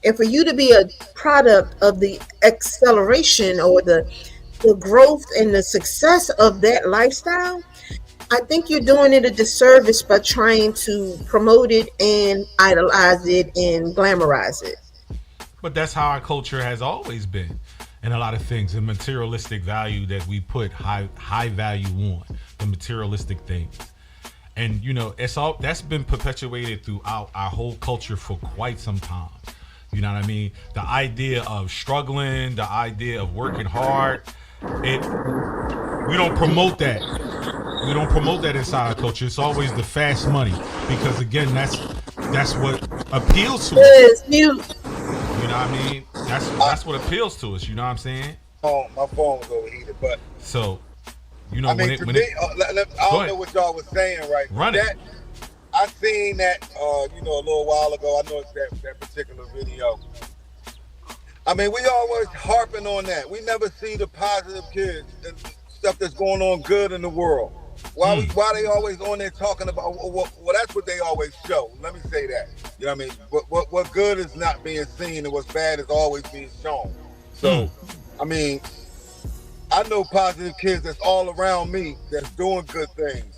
And for you to be a product of the acceleration or the growth and the success of that lifestyle, I think you're doing it a disservice by trying to promote it and idolize it and glamorize it. But that's how our culture has always been, and a lot of things, the materialistic value that we put high value on, the materialistic things. And that's been perpetuated throughout our whole culture for quite some time. You know what I mean? The idea of struggling, the idea of working hard, we don't promote that. We don't promote that inside our culture. It's always the fast money because again, that's what appeals to us. You know what I mean? That's what appeals to us. You know what I'm saying? Oh, my phone was overheated, but so I don't know what y'all was saying, right? Run it. I seen that a little while ago. I know it's that particular video. I mean, we always harping on that. We never see the positive kids and stuff that's going on good in the world. Why they always on there talking about? Well, that's what they always show. Let me say that. You know what I mean? What good is not being seen, and what's bad is always being shown. So, I mean, I know positive kids that's all around me that's doing good things.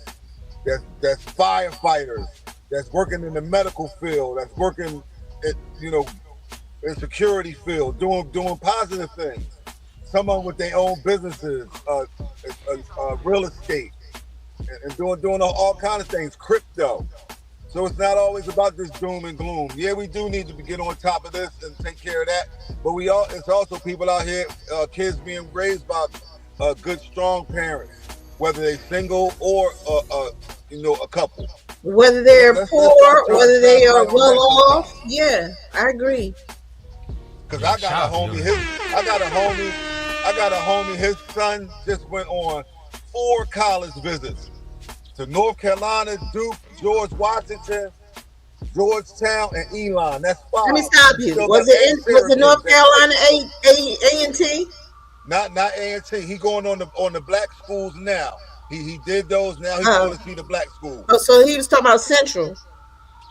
That's firefighters. That's working in the medical field. That's working, in security field, doing positive things. Some of them with their own businesses, real estate. And doing all kinds of things, crypto. So it's not always about this doom and gloom. Yeah, we do need to get on top of this and take care of that. But it's also people out here, kids being raised by good, strong parents, whether they're single or a couple. Whether they're poor, whether they are well off. Yeah, I agree. Cause I got a homie. His son just went on 4 college visits to North Carolina, Duke, George Washington, Georgetown, and Elon. That's 5. Let me stop you. Was it North Carolina A&T? Not A&T. He going on the black schools now. He did those. Now he's going to see the black schools. Oh, so he was talking about Central.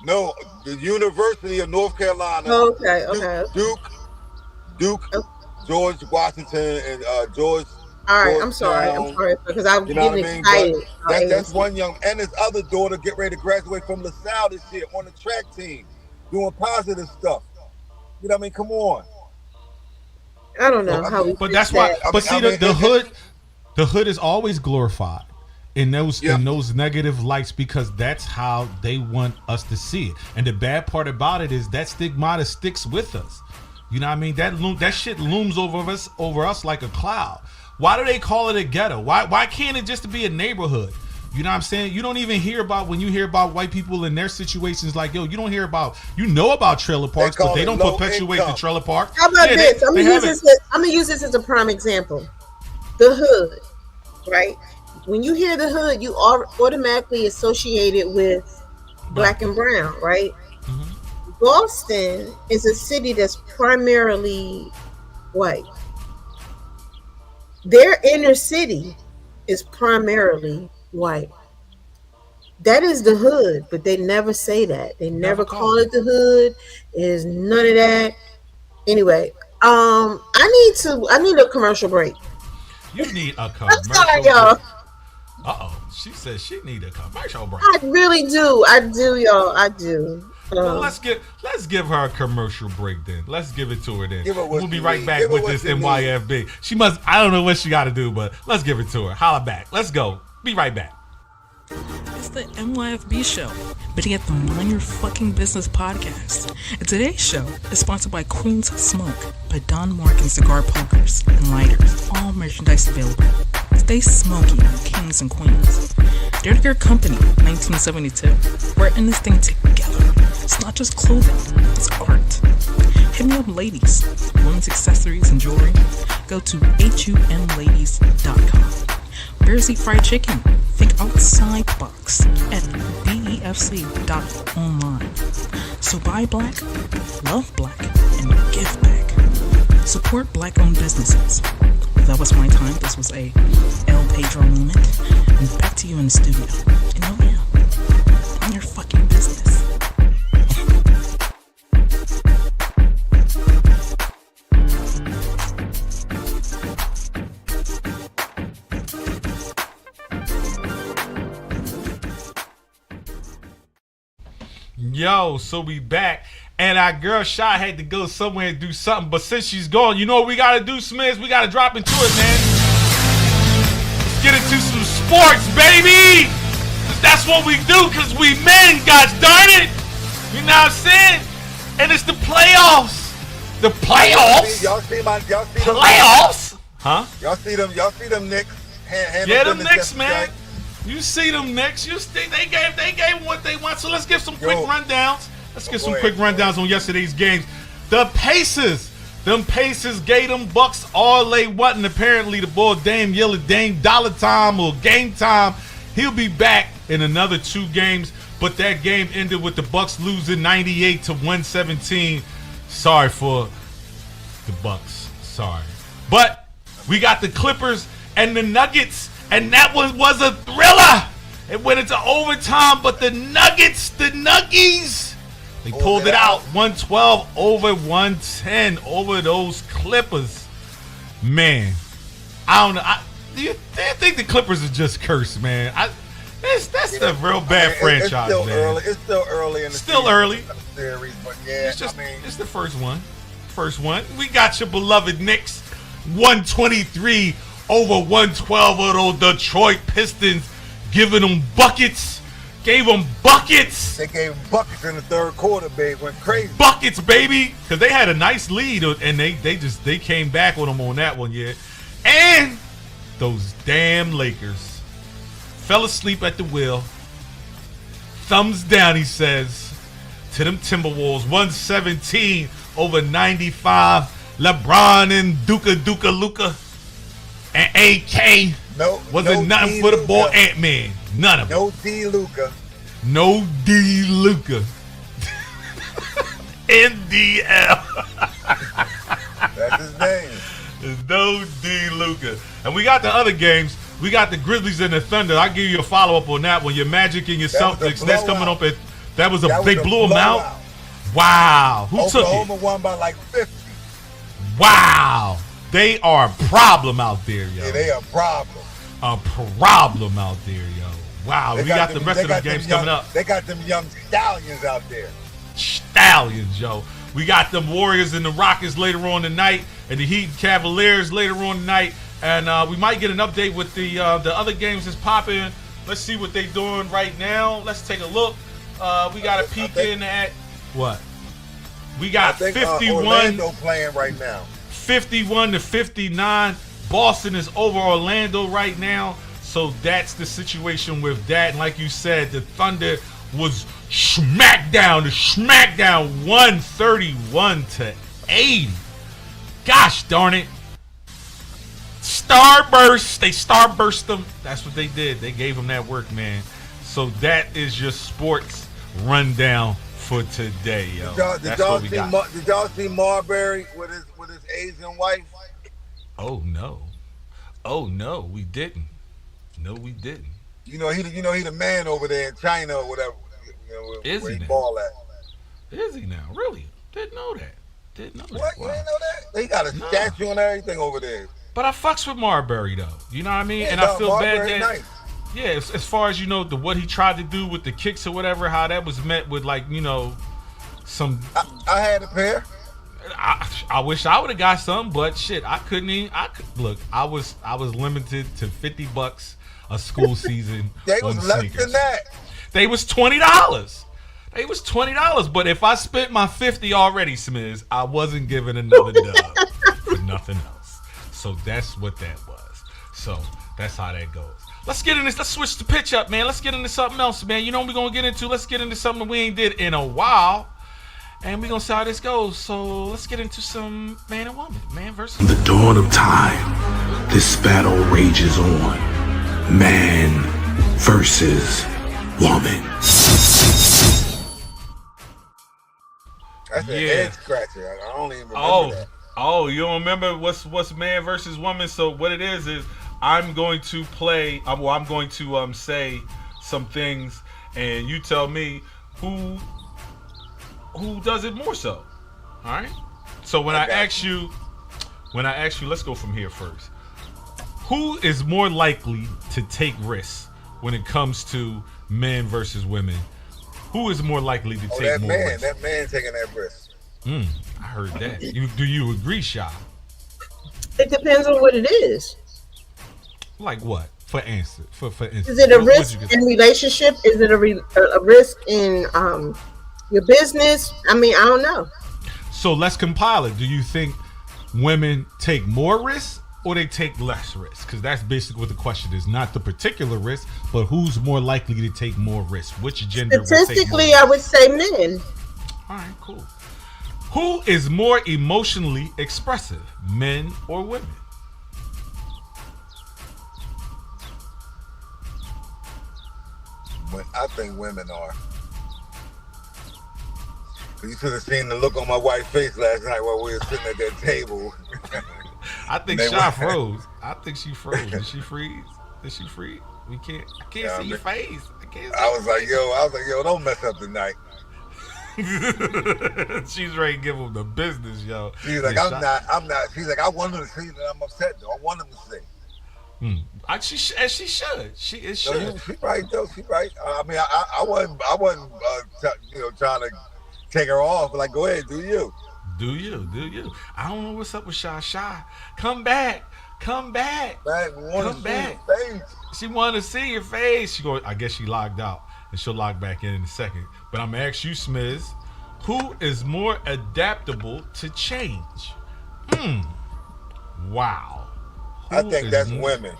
No, the University of North Carolina. Oh, okay. Duke, George Washington, and George. All right, I'm sorry because I'm getting excited. That's one young, and his other daughter get ready to graduate from LaSalle this year on the track team, doing positive stuff. You know what I mean? Come on. I don't know how. But that's why. But see, the hood is always glorified in those negative lights because that's how they want us to see it. And the bad part about it is that stigmata sticks with us. You know what I mean? That shit looms over us like a cloud. Why do they call it a ghetto? Why can't it just be a neighborhood? You know what I'm saying? You don't even hear about when you hear about white people in their situations like, you don't hear about, about trailer parks, but they don't perpetuate the trailer park. How about this? I'm gonna use this as a prime example. The hood, right? When you hear the hood, you are automatically associated with black and brown, right? Mm-hmm. Boston is a city that's primarily white. Their inner city is primarily white. That is the hood, but they never say that. They never call it the hood. Is none of that. Anyway, I need a commercial break. You need a commercial I'm sorry, y'all. She said she need a commercial break. I really do. I do, y'all. I do. Well, let's give her a commercial break then. Let's give it to her then. We'll be right back with this NYFB. She must. I don't know what she got to do, but let's give it to her. Holla back. Let's go. Be right back. It's the NYFB show, but yet the Mind Your Fucking Business podcast. And today's show is sponsored by Queen's Smoke by Don Morgan Cigar Pokers and Lighters. All merchandise available. Stay smoky, kings and queens. They're your company, 1972. We're in this thing together. It's not just clothing, it's art. Hit me up, ladies. Women's accessories and jewelry. Go to humladies.com. Bears Eat Fried Chicken. Think outside the box at befc.online. So buy black, love black, and give back. Support black-owned businesses. That was my time. This was a El Pedro moment. And back to you in the studio. And on your fucking business. Yo, so we back. And our girl Shy had to go somewhere and do something. But since she's gone, you know what we got to do, Smiz? We got to drop into it, man. Let's get into some sports, baby. That's what we do because we men, gosh darn it. You know what I'm saying? And it's the playoffs. The playoffs? Y'all see playoffs? Huh? Y'all see them Knicks? Yeah, them Knicks, man. You see them Knicks. They gave them what they want. So let's give some quick rundowns. Let's get some quick rundowns on yesterday's games. The Pacers. Them Pacers gave them Bucks all they want. And apparently the boy Dame Lillard, Dame Dollar Time or Game Time, he'll be back in another 2 games. But that game ended with the Bucks losing 98-117. Sorry for the Bucks. Sorry. But we got the Clippers and the Nuggets. And that one was a thriller. It went into overtime, but the Nuggies, they pulled it out. 112 over 110 over those Clippers. Man, I don't know. Do you think the Clippers are just cursed, man? That's a real bad franchise, it's man. It's still early in the series, but yeah, it's the first one. We got your beloved Knicks, 123 over 112 of those Detroit Pistons, giving them buckets. Gave them buckets. They gave them buckets in the third quarter, baby. Went crazy. Buckets, baby, because they had a nice lead, and they came back on them on that one, yeah. And those damn Lakers fell asleep at the wheel. Thumbs down, he says, to them Timberwolves. 117 over 95. LeBron and Luka. And AK. Wasn't nothing for the boy Ant-Man. None of it. No D. Luka. NDL. That's his name. There's no D. Luka. And we got the other games. We got the Grizzlies and the Thunder. I'll give you a follow-up on that one. Your Magic and your Celtics. That's coming up at... They blew them out? Wow. Who took it? Oklahoma won by like 50. Wow. They are a problem out there, yo. Yeah, they are a problem. A problem out there, yo. Wow. We got the rest of the games coming up. They got them young stallions out there. Stallions, yo. We got them Warriors and the Rockets later on tonight, and the Heat and Cavaliers later on tonight. And we might get an update with the other games that's popping. Let's see what they're doing right now. Let's take a look. We got a peek in at what? We got 51. Orlando playing right now. 51 to 59. Boston is over Orlando right now. So that's the situation with that. And like you said, the Thunder was smacked down 131 to 80. Gosh darn it. Starburst. They starburst them. That's what they did. They gave them that work, man. So that is your sports rundown for today, yo. Did y'all see Marbury with his Asian wife? Oh no, we didn't. No, we didn't. He the man over there in China or whatever. Is where he he now? ball at? Is he now? Really? Didn't know that. What? Wow. You didn't know that? They got a statue and everything over there. But I fucks with Marbury though. You know what I mean? Yeah, and I feel Marbury bad that. Nice. Yeah, as far as what he tried to do with the kicks or whatever, how that was met with some. I had a pair. I wish I would have got some, but shit, I couldn't even. Look, I was limited to $50 a school season. They on was less sneakers. than that. They was $20. They was $20. But if I spent my $50 already, Smiz, I wasn't giving another dub for nothing else. So that's what that was. So that's how that goes. Let's get in this. Let's switch the pitch up, man. Let's get into something else, man. You know what we're gonna get into? Let's get into something we ain't did in a while. And we're gonna see how this goes. So let's get into some man and woman. Man versus From the dawn of time, this battle rages on. Man versus woman. That's an head scratcher. I don't even remember that. Oh, you don't remember what's man versus woman? So what it is I'm going to play. I'm going to say some things, and you tell me who does it more so. All right. So when I ask you, let's go from here first. Who is more likely to take risks when it comes to men versus women? Who is more likely to take more risks? That man taking that risk. I heard that. Do you agree, Sha? It depends on what it is. Like what? For instance. Is it a risk in relationship? Is it a risk in your business? I mean, I don't know. So let's compile it. Do you think women take more risks or they take less risks? Because that's basically what the question is. Not the particular risk, but who's more likely to take more risks? Which gender? Statistically, I would say men. All right, cool. Who is more emotionally expressive, men or women? I think women are. You should have seen the look on my wife's face last night while we were sitting at that table. I think Sha froze. I think she froze. Did she freeze? We can't. I can't see your face. I can't. I was like, yo, don't mess up tonight. She's ready to give him the business, yo. She's like, I'm not. She's like, I want him to see that I'm upset, though. I want him to see. She should. She should. She right though. She right. I mean, I wasn't trying to take her off. Like, go ahead, do you? Do you? I don't know what's up with Sha. Come back. Come back. Come back. She wanted to see your face. I guess she logged out, and she'll log back in a second. But I'm gonna ask you, Smiz, who is more adaptable to change? Wow. I think that's women.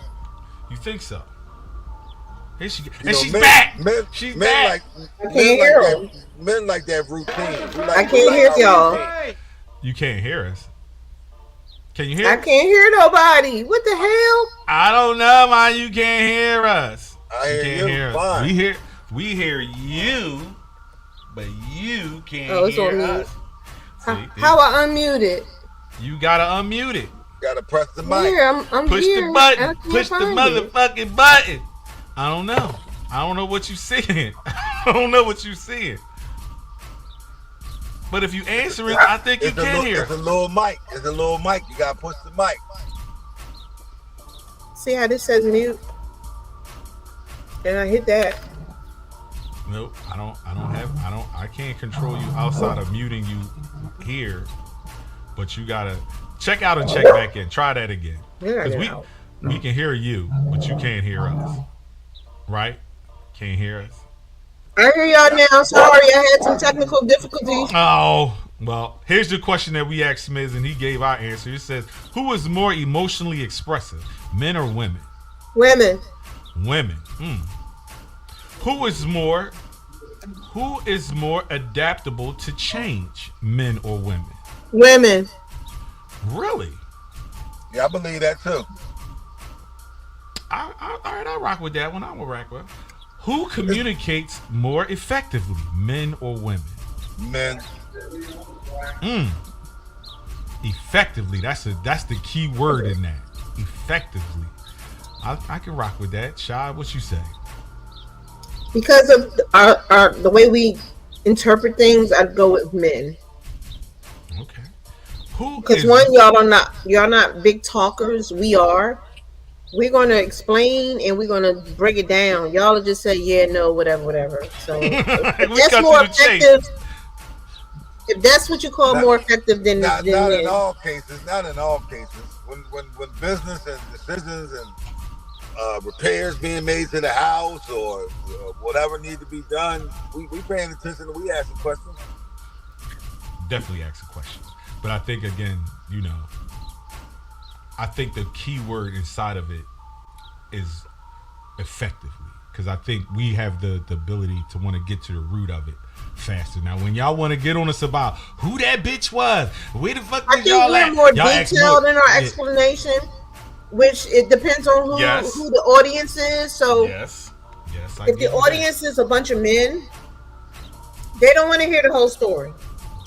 You think so? Here she and she's back. She's back. Men like that routine. I can't hear y'all. You can't hear us. Can you hear? I can't hear nobody. What the hell? I don't know, man. You can't hear us. I hear you. Fine. We hear you, but you can't it's hear on us. How I unmute it? You gotta unmute it. Gotta press the mic. Here, I'm push here. the button. Push the motherfucking button. I don't know. I don't know what you seeing. I don't know what you seeing. But if you answer it, I think you can hear. It's a little mic. It's a little mic. You gotta push the mic. See how this says mute? And I hit that. Nope. I can't control you outside of muting you here. But you gotta check out and check back in. Try that again. Because we can hear you, but you can't hear us. Right? Can't hear us. I hear y'all now. Sorry, I had some technical difficulties. Oh, well, here's the question that we asked Smiz, and he gave our answer. It says, who is more emotionally expressive, men or women? Women. Women. Who is more adaptable to change, men or women? Women. Really? Yeah, I believe that too. All right, I'll rock with that one. I will rock with. Who communicates more effectively, men or women? Men. Effectively. That's the key word in that. Effectively. I can rock with that. Shy, what you say? Because of our the way we interpret things, I'd go with men. Okay. Because y'all not big talkers. We are. We're gonna explain and we're gonna break it down. Y'all will just say yeah, no, whatever. So if that's more effective. If that's what you call more effective than not in all cases. Not in all cases. When business and decisions and repairs being made to the house or whatever need to be done, we paying attention and we asking questions. Definitely asking questions. But I think again, I think the key word inside of it is effectively, because I think we have the ability to want to get to the root of it faster. Now, when y'all want to get on us about who that bitch was, where the fuck did y'all at? I think we're more detailed in our explanation, which it depends on who the audience is. So yes, if the audience is a bunch of men, they don't want to hear the whole story.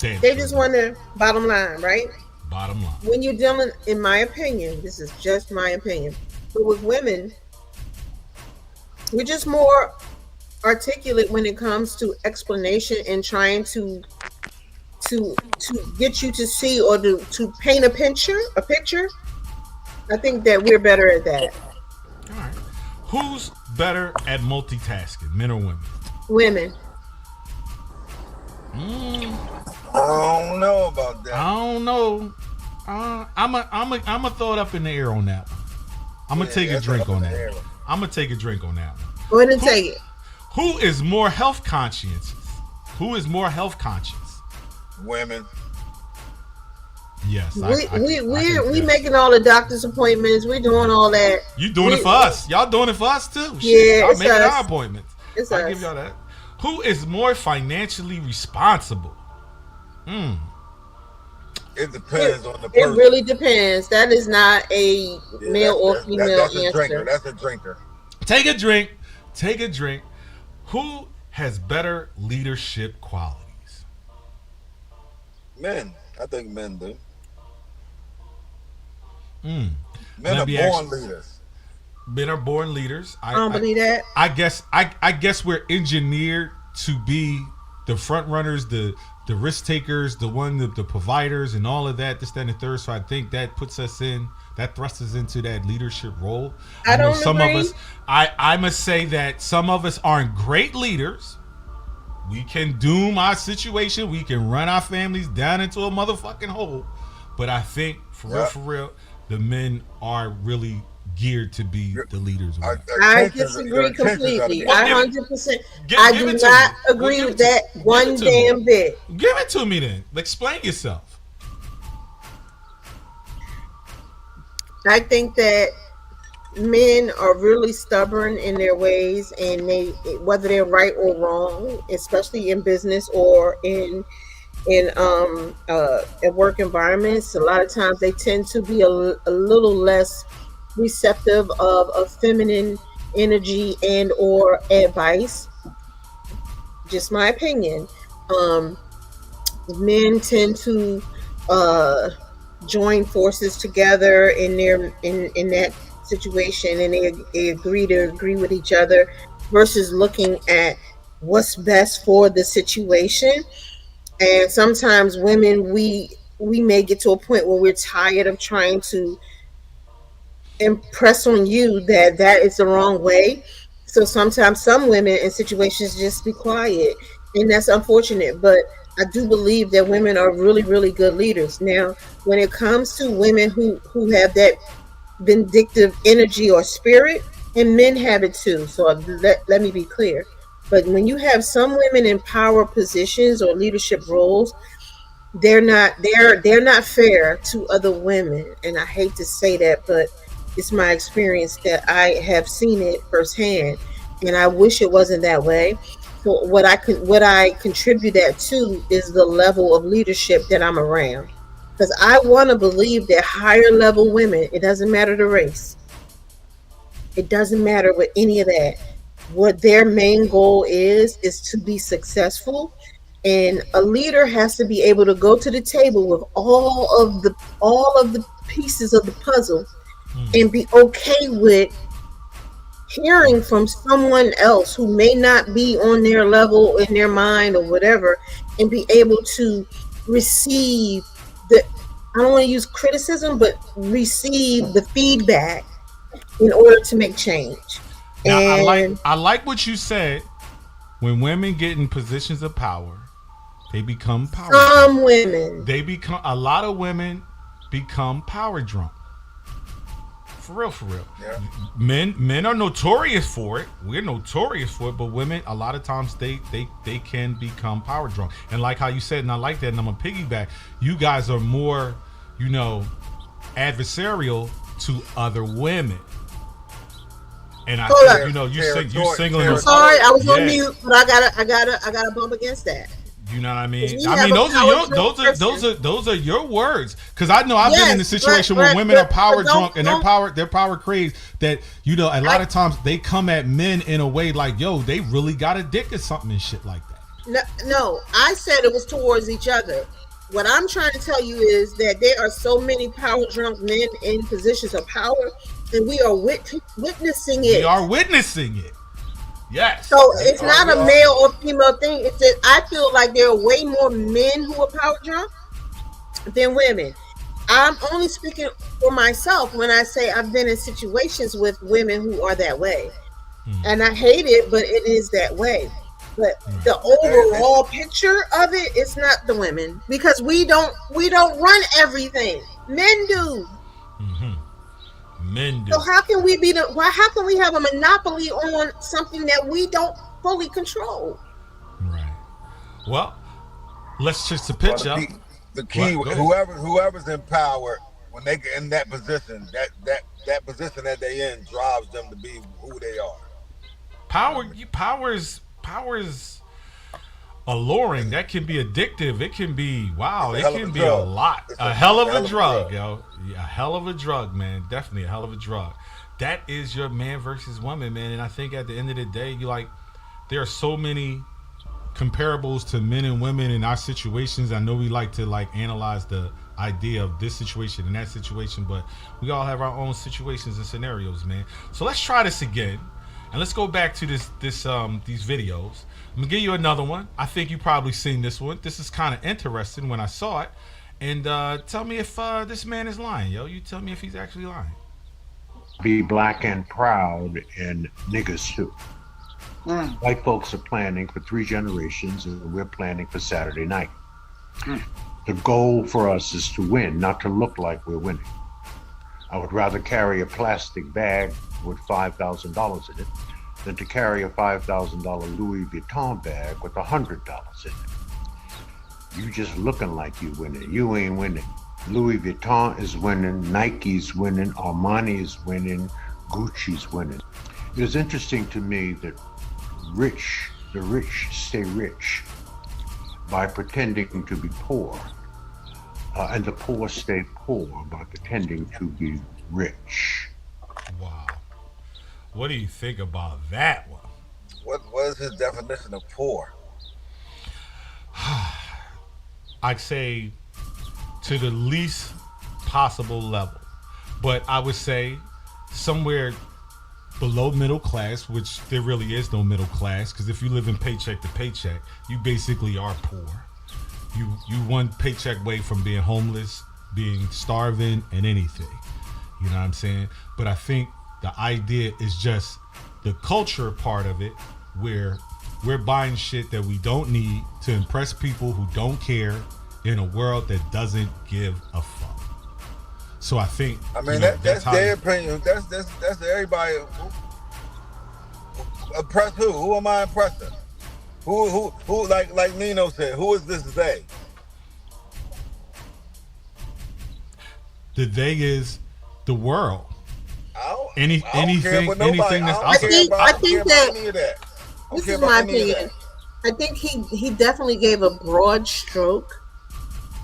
They just want the bottom line, right? Bottom line. When you're dealing, in my opinion, this is just my opinion, but with women, we're just more articulate when it comes to explanation and trying to get you to see or to paint a picture. I think that we're better at that. All right. Who's better at multitasking, men or women? Women. I don't know about that. I don't know. I'm a throw it up in the air on that one. I'm gonna take a drink on that. I'm gonna take a drink on that one. Go ahead and take it. Who is more health conscious? Women. Yes. We making all the doctor's appointments. We're doing all that. You doing it for us? Y'all doing it for us too? Yeah, y'all making our appointments. It's I give y'all that. Who is more financially responsible? It depends on the person. It really depends. That is not a male or female answer. That's a drinker. Take a drink. Who has better leadership qualities? Men. I think men do. Men are born leaders. Men are born leaders. I don't believe that. I guess we're engineered to be the front runners, the risk takers, the providers, and all of that. This, that, and the third. So I think that puts us in. That thrusts us into that leadership role. I know don't some agree. of us. I must say that some of us aren't great leaders. We can doom our situation. We can run our families down into a motherfucking hole. But I think, for real, the men are really geared to be the leaders. I disagree completely. I 100%. I do not agree with that one damn bit. Give it to me then. Explain yourself. I think that men are really stubborn in their ways, and they, whether they're right or wrong, especially in business or in work environments, a lot of times they tend to be a little less receptive of feminine energy and or advice. Just my opinion. Men tend to join forces together in that situation, and they agree with each other versus looking at what's best for the situation. And sometimes women, we may get to a point where we're tired of trying to impress on you that is the wrong way. So sometimes some women in situations just be quiet, and that's unfortunate. But I do believe that women are really, really good leaders. Now, when it comes to women who have that vindictive energy or spirit, and men have it too. So let me be clear. But when you have some women in power positions or leadership roles, they're not fair to other women. And I hate to say that, but it's my experience that I have seen it firsthand, and I wish it wasn't that way. So what I contribute that to is the level of leadership that I'm around, because I want to believe that higher level women, it doesn't matter the race, it doesn't matter with any of that. What their main goal is to be successful, and a leader has to be able to go to the table with all of the pieces of the puzzle and be okay with hearing from someone else who may not be on their level in their mind or whatever, and be able to receive I don't want to use criticism, but receive the feedback in order to make change. Now, I like what you said. When women get in positions of power, they become power drunk. Women. A lot of women become power drunk. For real. Yeah. Men are notorious for it. We're notorious for it, but women, a lot of times they can become power drunk. And like how you said, and I like that, and I'm gonna piggyback, you guys are more, adversarial to other women. And I think, you singling. I'm sorry, I was on mute, but I gotta bump against that. You know what I mean? Those are your words. Because I know I've been in a situation where women are power drunk and they're power crazed. That a lot of times they come at men in a way like, yo, they really got a dick or something and shit like that. No, I said it was towards each other. What I'm trying to tell you is that there are so many power drunk men in positions of power, and we are witnessing it. We are witnessing it. Yes. So it's not a male or female thing. It's that I feel like there are way more men who are power drunk than women. I'm only speaking for myself when I say I've been in situations with women who are that way. And I hate it, but it is that way. But the overall picture of it, it's not the women, because we don't run everything. Men do. Men do. So how can we how can we have a monopoly on something that we don't fully control? Right. Well, let's just pitch up. The key, whoever's in power, when they get in that position, that position that they in drives them to be who they are. Power is alluring. That can be addictive. It can be it can be a lot. A hell of a drug, yo. A hell of a drug, man. Definitely a hell of a drug. That is your man versus woman, man. And I think at the end of the day, there are so many comparables to men and women in our situations. I know we like to analyze the idea of this situation and that situation, but we all have our own situations and scenarios, man. So let's try this again, and let's go back to these videos. I'm gonna give you another one. I think you probably seen this one. This is kind of interesting when I saw it, and tell me if this man is lying, yo. You tell me if he's actually lying. Be black and proud and niggas too. White folks are planning for 3 generations, and we're planning for Saturday night. The goal for us is to win, not to look like we're winning. I would rather carry a plastic bag with $5,000 in it than to carry a $5,000 Louis Vuitton bag with $100 in it. You just looking like you winning. You ain't winning. Louis Vuitton is winning, Nike's winning, Armani is winning, Gucci's winning. It is interesting to me that the rich stay rich by pretending to be poor, and the poor stay poor by pretending to be rich. Wow. What do you think about that one? What is his definition of poor? I'd say to the least possible level, but I would say somewhere below middle class, which there really is no middle class, because if you live in paycheck to paycheck, you basically are poor. You one paycheck away from being homeless, being starving, and anything. You know what I'm saying? But I think the idea is just the culture part of it, where we're buying shit that we don't need to impress people who don't care in a world that doesn't give a fuck. So I think, I mean, that's their opinion. That's everybody. Impress who? Who am I impressing? Who? Like Nino said, who is this they? The they is the world. Anything that's I think that this is my opinion. I think he definitely gave a broad stroke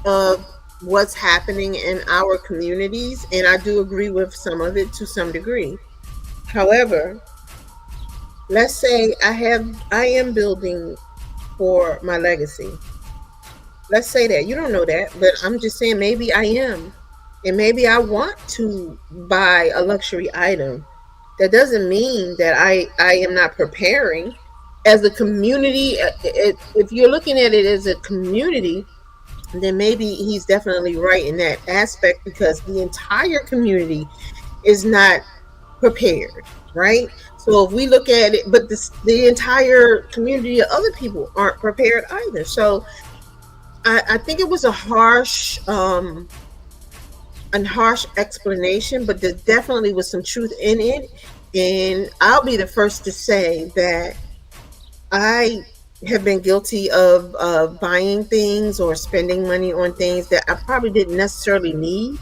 of what's happening in our communities, and I do agree with some of it to some degree. However, let's say I am building for my legacy. Let's say that. You don't know that, but I'm just saying maybe I am. And maybe I want to buy a luxury item. That doesn't mean that I am not preparing. As a community, if you're looking at it as a community, then maybe he's definitely right in that aspect, because the entire community is not prepared, right? So if we look at it, but the entire community of other people aren't prepared either. So I think it was a harsh explanation, but there definitely was some truth in it. And I'll be the first to say that I have been guilty of buying things or spending money on things that I probably didn't necessarily need,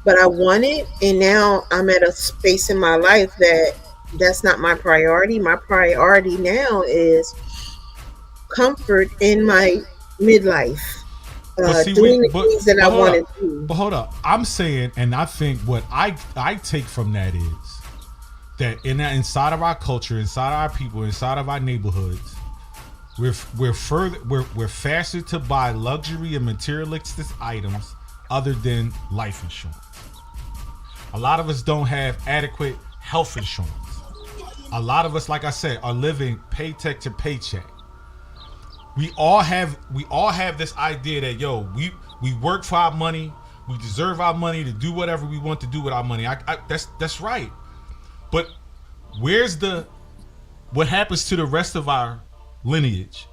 but I wanted. And now I'm at a space in my life that that's not my priority. My priority now is comfort in my midlife. Doing the things that I want to do. But hold up. I'm saying, and I think what I take from that is that inside of our culture, inside of our people, inside of our neighborhoods, we're faster to buy luxury and materialistic items other than life insurance. A lot of us don't have adequate health insurance. A lot of us, like I said, are living paycheck to paycheck. We all have this idea that we work for our money, we deserve our money to do whatever we want to do with our money. That's right. But what happens to the rest of our lineage,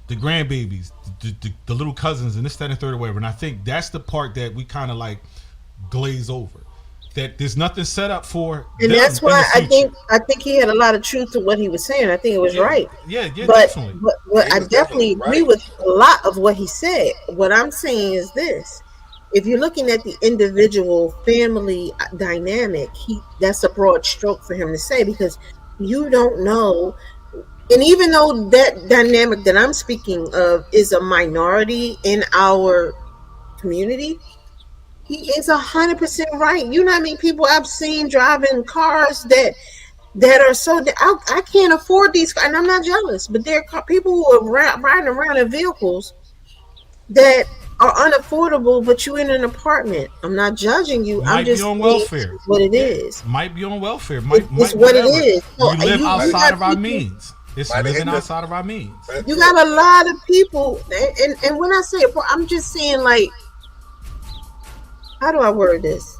the grandbabies, the little cousins, and this, that, and third, or whatever? And I think that's the part that we kind of like glaze over. That there's nothing set up for. And that's why I think he had a lot of truth to what he was saying. I think it was right. Yeah, but, definitely. But I definitely agree with a lot of what he said. What I'm saying is this: if you're looking at the individual family dynamic, that's a broad stroke for him to say, because you don't know. And even though that dynamic that I'm speaking of is a minority in our community, he is 100% right. You know what I mean? People I've seen driving cars that are so I can't afford these, and I'm not jealous, but there are people who are riding around in vehicles that are unaffordable, but you in an apartment. I'm not judging you. Might I'm just be on saying welfare. what it is. Might be on welfare. It's what it is. So we live outside of our people, means. It's living outside of our means. You got a lot of people, and when I say I'm just saying, like, how do I word this?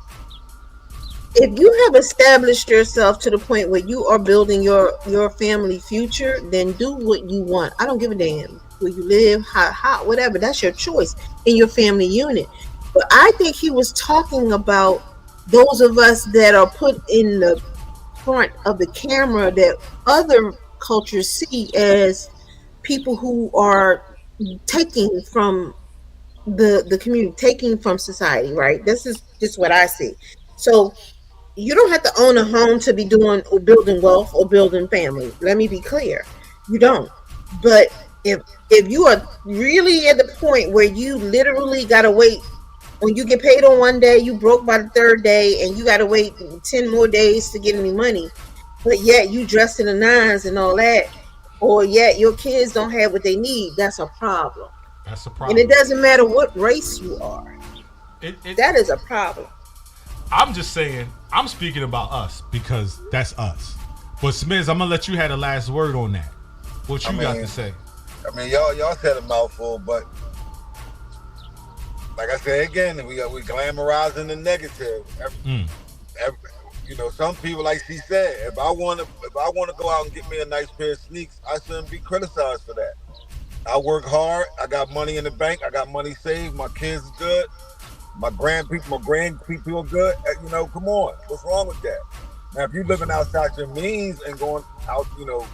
If you have established yourself to the point where you are building your family future, then do what you want. I don't give a damn where you live, how, whatever. That's your choice in your family unit. But I think he was talking about those of us that are put in the front of the camera that other cultures see as people who are taking from the community, taking from society, right? This is just what I see. So you don't have to own a home to be doing or building wealth or building family. Let me be clear. You don't. But if you are really at the point where you literally gotta wait, when you get paid on one day, you broke by the third day, and you gotta wait 10 more days to get any money, but yet you dressed in the nines and all that, or yet your kids don't have what they need, that's a problem. That's a problem. And it doesn't matter what race you are. That is a problem. I'm just saying, I'm speaking about us because that's us. But Smiz, I'm gonna let you have the last word on that. What you got to say? I mean, y'all said a mouthful, but like I said again, we glamorizing the negative. You know, some people, like she said, if I want to go out and get me a nice pair of sneaks, I shouldn't be criticized for that. I work hard. I got money in the bank. I got money saved. My kids are good. My grand people are good. You know, come on. What's wrong with that? Now, if you're living outside your means and going out, you know,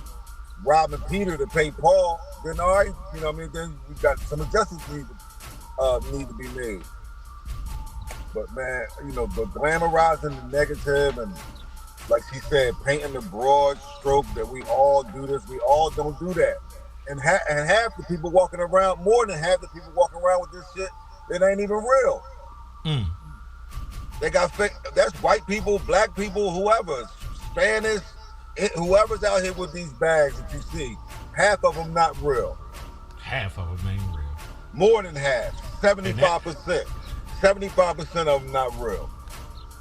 robbing Peter to pay Paul, then all right, you know what I mean? Then we got some adjustments need to be made. But man, you know, but glamorizing the negative and, like she said, painting the broad stroke that we all do this, we all don't do that. And half the people walking around, more than half the people walking around with this shit, it ain't even real. They got fake. That's white people, black people, whoever, Spanish, whoever's out here with these bags that you see. Half of them not real. Half of them ain't real. More than half. 75%. 75% of them not real.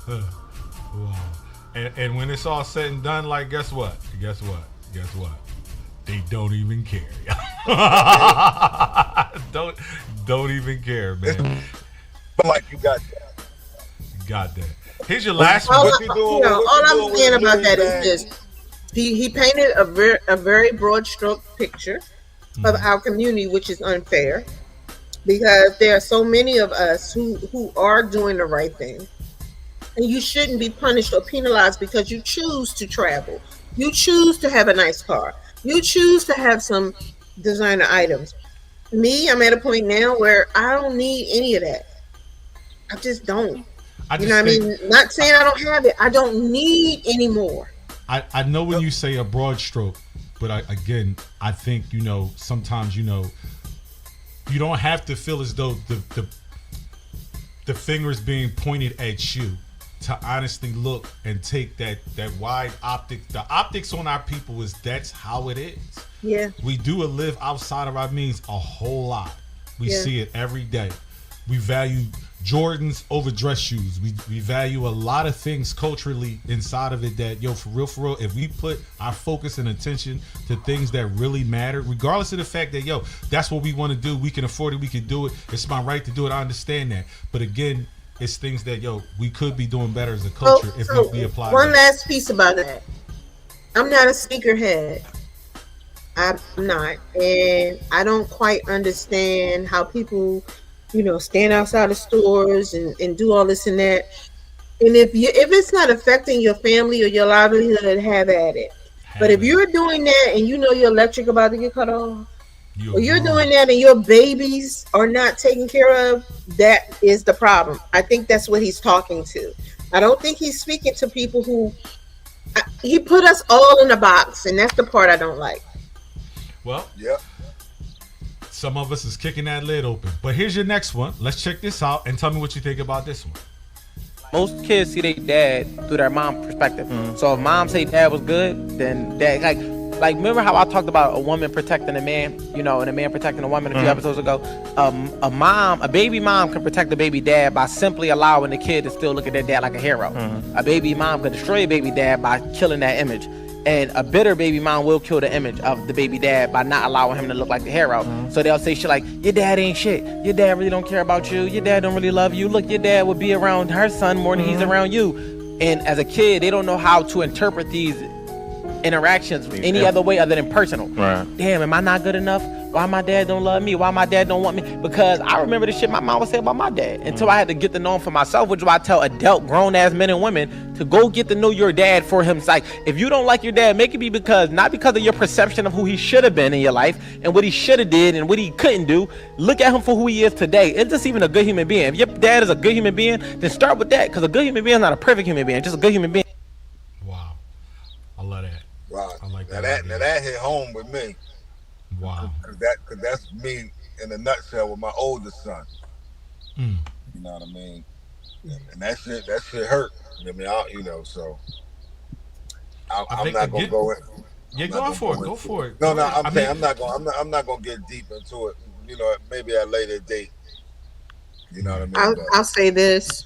Wow. And when it's all said and done, like, guess what? They don't even care. don't even care, man. But like you got that. Got that. Here's your last one. All I'm saying about that is this. He painted a very broad stroke picture of our community, which is unfair, because there are so many of us who are doing the right thing, and you shouldn't be punished or penalized because you choose to travel, you choose to have a nice car, you choose to have some designer items. Me, I'm at a point now where I don't need any of that. I just don't. You know what I mean? Not saying I don't have it. I don't need any more. I know when you say a broad stroke, but I think, you know, sometimes, you know, you don't have to feel as though the finger is being pointed at you to honestly look and take that wide optic. The optics on our people that's how it is. Yeah. We do live outside of our means a whole lot. We see it every day. We value Jordans over dress shoes. We value a lot of things culturally inside of it that, for real, if we put our focus and attention to things that really matter, regardless of the fact that, that's what we want to do, we can afford it, we can do it, it's my right to do it, I understand that. But again, it's things that, we could be doing better as a culture if we apply one last piece about that. I'm not a sneakerhead. I'm not. And I don't quite understand how people, stand outside of stores and do all this and that. And if it's not affecting your family or your livelihood, have at it. But if you're doing that and your electric about to get cut off, or you're doing that and your babies are not taken care of, that is the problem. I think that's what he's talking to. I don't think he's speaking to people who he put us all in a box, and that's the part I don't like. Well, some of us is kicking that lid open. But here's your next one. Let's check this out and tell me what you think about this one. Most kids see their dad through their mom perspective. So if mom say dad was good, then dad, like like, remember how I talked about a woman protecting a man, you know, and a man protecting a woman a few episodes ago? A baby mom can protect a baby dad by simply allowing the kid to still look at their dad like a hero. A baby mom can destroy a baby dad by killing that image. And a bitter baby mom will kill the image of the baby dad by not allowing him to look like the hero. So they'll say shit like, your dad ain't shit. Your dad really don't care about you. Your dad don't really love you. Look, your dad would be around her son more than he's around you. And as a kid, they don't know how to interpret these interactions any other way other than personal. Damn, am I not good enough? Why my dad don't love me? Why my dad don't want me? Because I remember the shit my mom would say about my dad until I had to get to know him for myself, which is why I tell adult grown-ass men and women to go get to know your dad for him. It's like, if you don't like your dad, make it be not because of your perception of who he should have been in your life and what he should have did and what he couldn't do. Look at him for who he is today. It's just even a good human being. If your dad is a good human being, then start with that, because a good human being is not a perfect human being, just a good human being. Wow. I love that. Wow. I like now that hit home with me. Wow. Cause that's me in a nutshell with my oldest son. You know what I mean? And that shit hurt. I mean, so I'm not gonna go in. Yeah, go for it. No, I'm saying I'm not gonna get deep into it. You know, maybe at a later date. You know what I mean? I'll say this.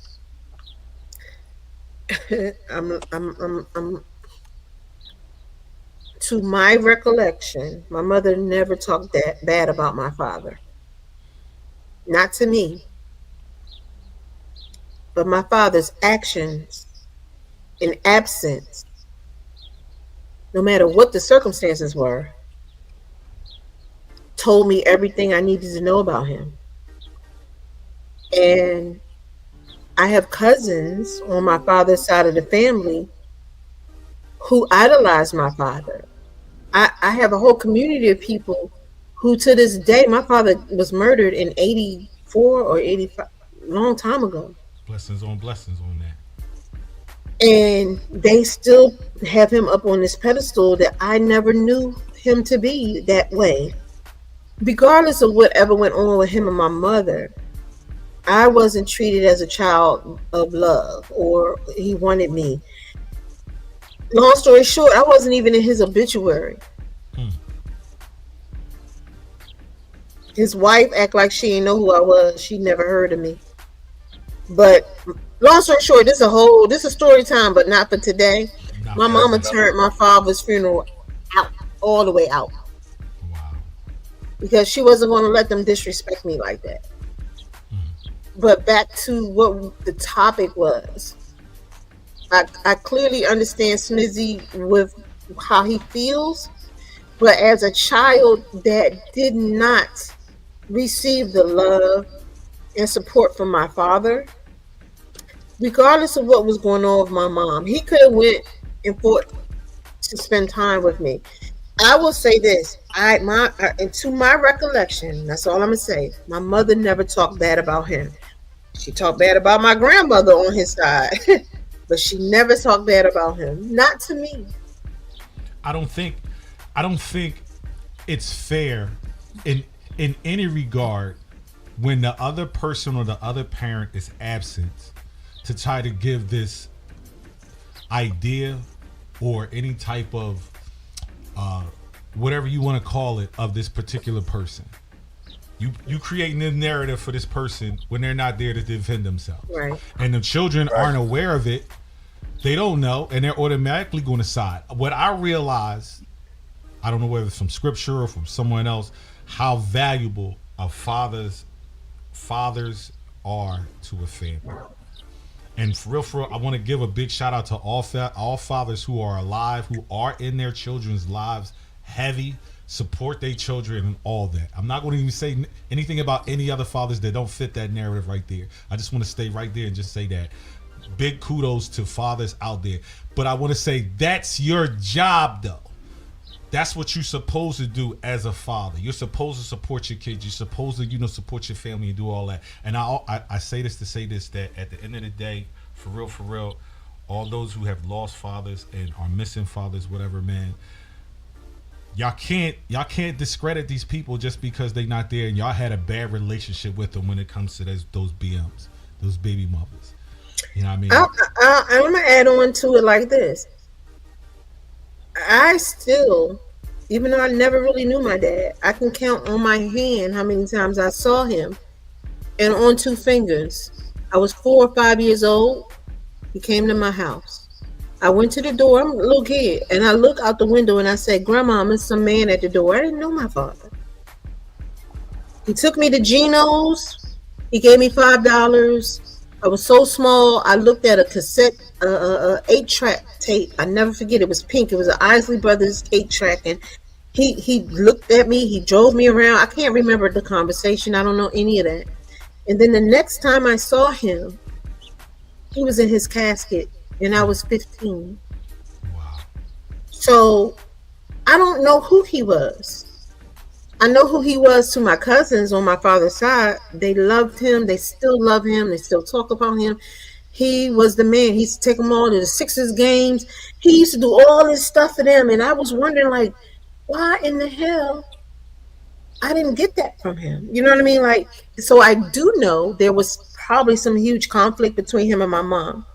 To my recollection, my mother never talked that bad about my father. Not to me. But my father's actions and absence, no matter what the circumstances were, told me everything I needed to know about him. And I have cousins on my father's side of the family who idolize my father. I have a whole community of people who, to this day, my father was murdered in 84 or 85, long time ago. Blessings on that. And they still have him up on this pedestal that I never knew him to be that way. Regardless of whatever went on with him and my mother, I wasn't treated as a child of love, or he wanted me. Long story short, I wasn't even in his obituary. His wife act like she didn't know who I was. She never heard of me. But long story short, this is story time, but not for today. My mama turned my father's funeral out, all the way out. Wow. Because she wasn't going to let them disrespect me like that. But back to what the topic was. I clearly understand Smizzy with how he feels, but as a child that did not receive the love and support from my father, regardless of what was going on with my mom, he could have went and fought to spend time with me. I will say this, and to my recollection, that's all I'm gonna say, my mother never talked bad about him. She talked bad about my grandmother on his side. But she never talked bad about him. Not to me. I don't think it's fair in any regard when the other person or the other parent is absent to try to give this idea or any type of whatever you want to call it of this particular person. You creating the narrative for this person when they're not there to defend themselves. Right. And the children aren't aware of it. They don't know, and they're automatically going to side. What I realized, I don't know whether it's from scripture or from someone else, how valuable fathers are to a family. And for real, I want to give a big shout out to all fathers who are alive, who are in their children's lives, heavy, support their children and all that. I'm not going to even say anything about any other fathers that don't fit that narrative right there. I just want to stay right there and just say that. Big kudos to fathers out there. But I want to say that's your job, though. That's what you're supposed to do as a father. You're supposed to support your kids. You're supposed to, support your family and do all that. And I say this to say this, that at the end of the day, for real, all those who have lost fathers and are missing fathers, whatever, man, y'all can't discredit these people just because they're not there and y'all had a bad relationship with them when it comes to those BMs, those baby mothers. You know what I mean? I'm going to add on to it like this. I still Even though I never really knew my dad, I can count on my hand how many times I saw him, and on 2 fingers. I was 4 or 5 years old. He came to my house. I went to the door. I'm a little kid, and I look out the window and I said, "Grandma, there's some man at the door." I didn't know my father. He took me to Geno's. He gave me $5. I was so small. I looked at a cassette, 8-track tape. I never forget. It was pink. It was an Isley Brothers 8-track, and he looked at me. He drove me around. I can't remember the conversation. I don't know any of that. And then the next time I saw him, he was in his casket, and I was 15. Wow. So I don't know who he was. I know who he was to my cousins on my father's side. They loved him. They still love him. They still talk about him. He was the man. He used to take them all to the Sixers games. He used to do all this stuff for them. And I was wondering, like, why in the hell I didn't get that from him? You know what I mean? Like, so I do know there was probably some huge conflict between him and my mom.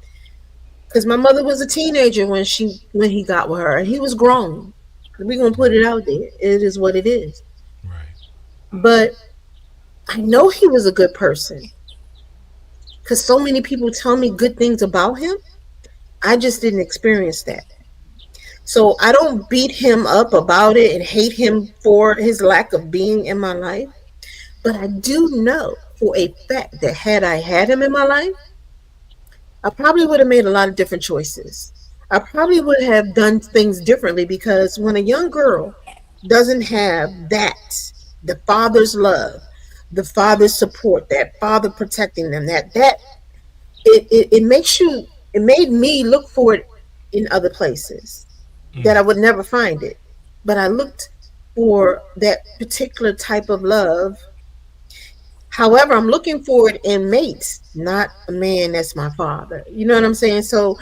Because my mother was a teenager when he got with her. And he was grown. We're going to put it out there. It is what it is. But I know he was a good person because so many people tell me good things about him. I just didn't experience that. So I don't beat him up about it and hate him for his lack of being in my life. But I do know for a fact that had I had him in my life, I probably would have made a lot of different choices. I probably would have done things differently because when a young girl doesn't have that, the father's love, the father's support, that father protecting them, that it makes you, it made me look for it in other places that I would never find it. But I looked for that particular type of love. However, I'm looking for it in mates, not a man that's my father. You know what I'm saying? So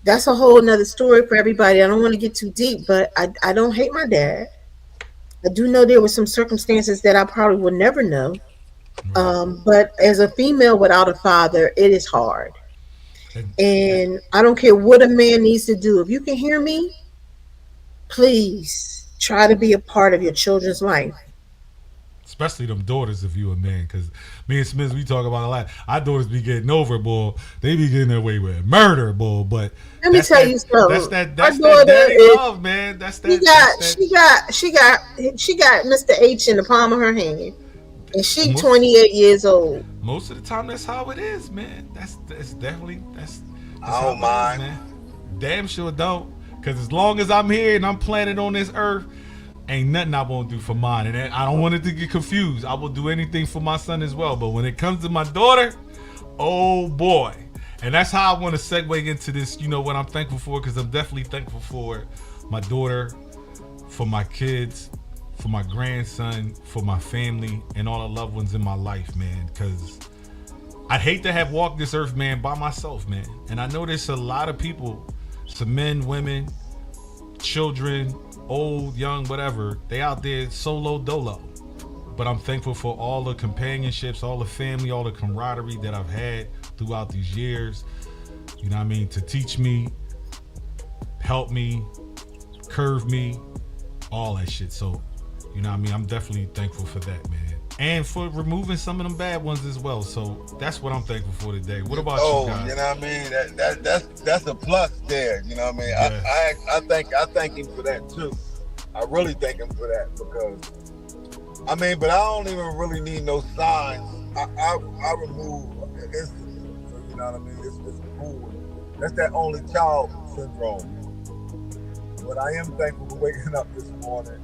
that's a whole nother story for everybody. I don't want to get too deep, but I don't hate my dad. I do know there were some circumstances that I probably would never know. But as a female without a father, it is hard. And I don't care what a man needs to do. If you can hear me, please try to be a part of your children's life. Especially them daughters if you a man, because me and Smith, we talk about a lot. Our daughters be getting over, boy. They be getting away with murder, boy. But let me tell you something. That's that daddy love, man. That's that. She got Mr. H in the palm of her hand, and she 28 years old. Most of the time, that's how it is, man. That's definitely that's I don't mind, man. Damn sure don't, because as long as I'm here and I'm planted on this earth, ain't nothing I won't do for mine. And I don't want it to get confused. I will do anything for my son as well. But when it comes to my daughter, oh boy. And that's how I want to segue into this, you know, what I'm thankful for, because I'm definitely thankful for my daughter, for my kids, for my grandson, for my family, and all the loved ones in my life, man. Because I'd hate to have walked this earth, man, by myself, man. And I know there's a lot of people, some men, women, children, old, young, whatever, they out there solo dolo. But I'm thankful for all the companionships, all the family, all the camaraderie that I've had throughout these years. You know what I mean? To teach me, help me, curve me, all that shit. So, you know what I mean? I'm definitely thankful for that, man. And for removing some of them bad ones as well. So that's what I'm thankful for today. What about you guys? You know what I mean? That's a plus there. You know what I mean? Yeah. I thank him for that too. I really thank him for that because I mean, but I don't even really need no signs. I remove instantly. So you know what I mean? It's cool. That's that only child syndrome. But I am thankful for waking up this morning.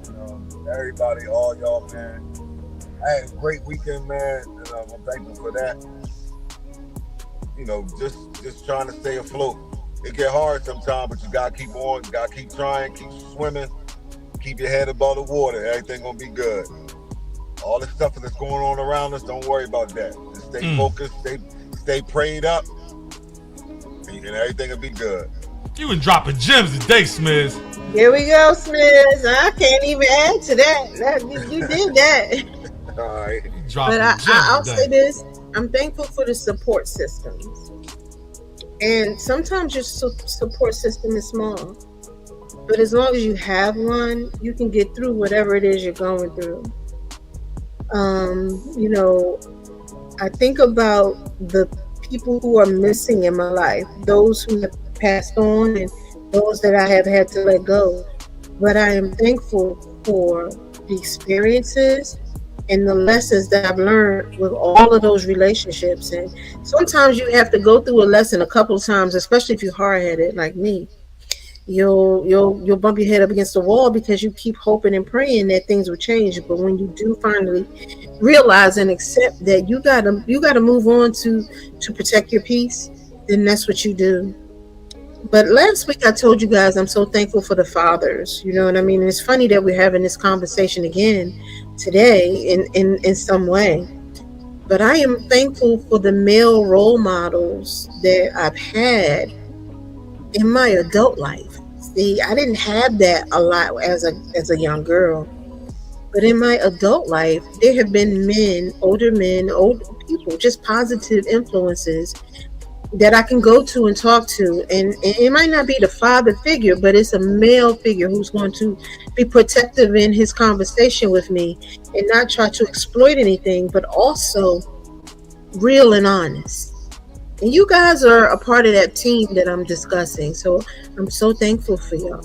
Everybody, all y'all, man. I had a great weekend, man, and I'm thankful for that. You know, just trying to stay afloat. It get hard sometimes, but you gotta keep on, you gotta keep trying, keep swimming, keep your head above the water. Everything gonna be good. All the stuff that's going on around us, don't worry about that. Just stay focused, stay prayed up, and everything will be good. You been dropping gems today, Smiz. Here we go, Smiz. I can't even add to that. You did that. All right. But I'll say this. I'm thankful for the support systems. And sometimes your support system is small. But as long as you have one, you can get through whatever it is you're going through. You know, I think about the people who are missing in my life, those who have passed on and those that I have had to let go. But I am thankful for the experiences and the lessons that I've learned with all of those relationships. And sometimes you have to go through a lesson a couple of times, especially if you're hard-headed like me. You'll bump your head up against the wall because you keep hoping and praying that things will change. But when you do finally realize and accept that you gotta move on to protect your peace, then that's what you do. But last week I told you guys I'm so thankful for the fathers. You know what I mean? And it's funny that we're having this conversation again today in some way. But I am thankful for the male role models that I've had in my adult life. See, I didn't have that a lot as a young girl. But in my adult life, there have been older people, just positive influences that I can go to and talk to. And it might not be the father figure, but it's a male figure who's going to be protective in his conversation with me and not try to exploit anything, but also real and honest. And you guys are a part of that team that I'm discussing. So I'm so thankful for y'all.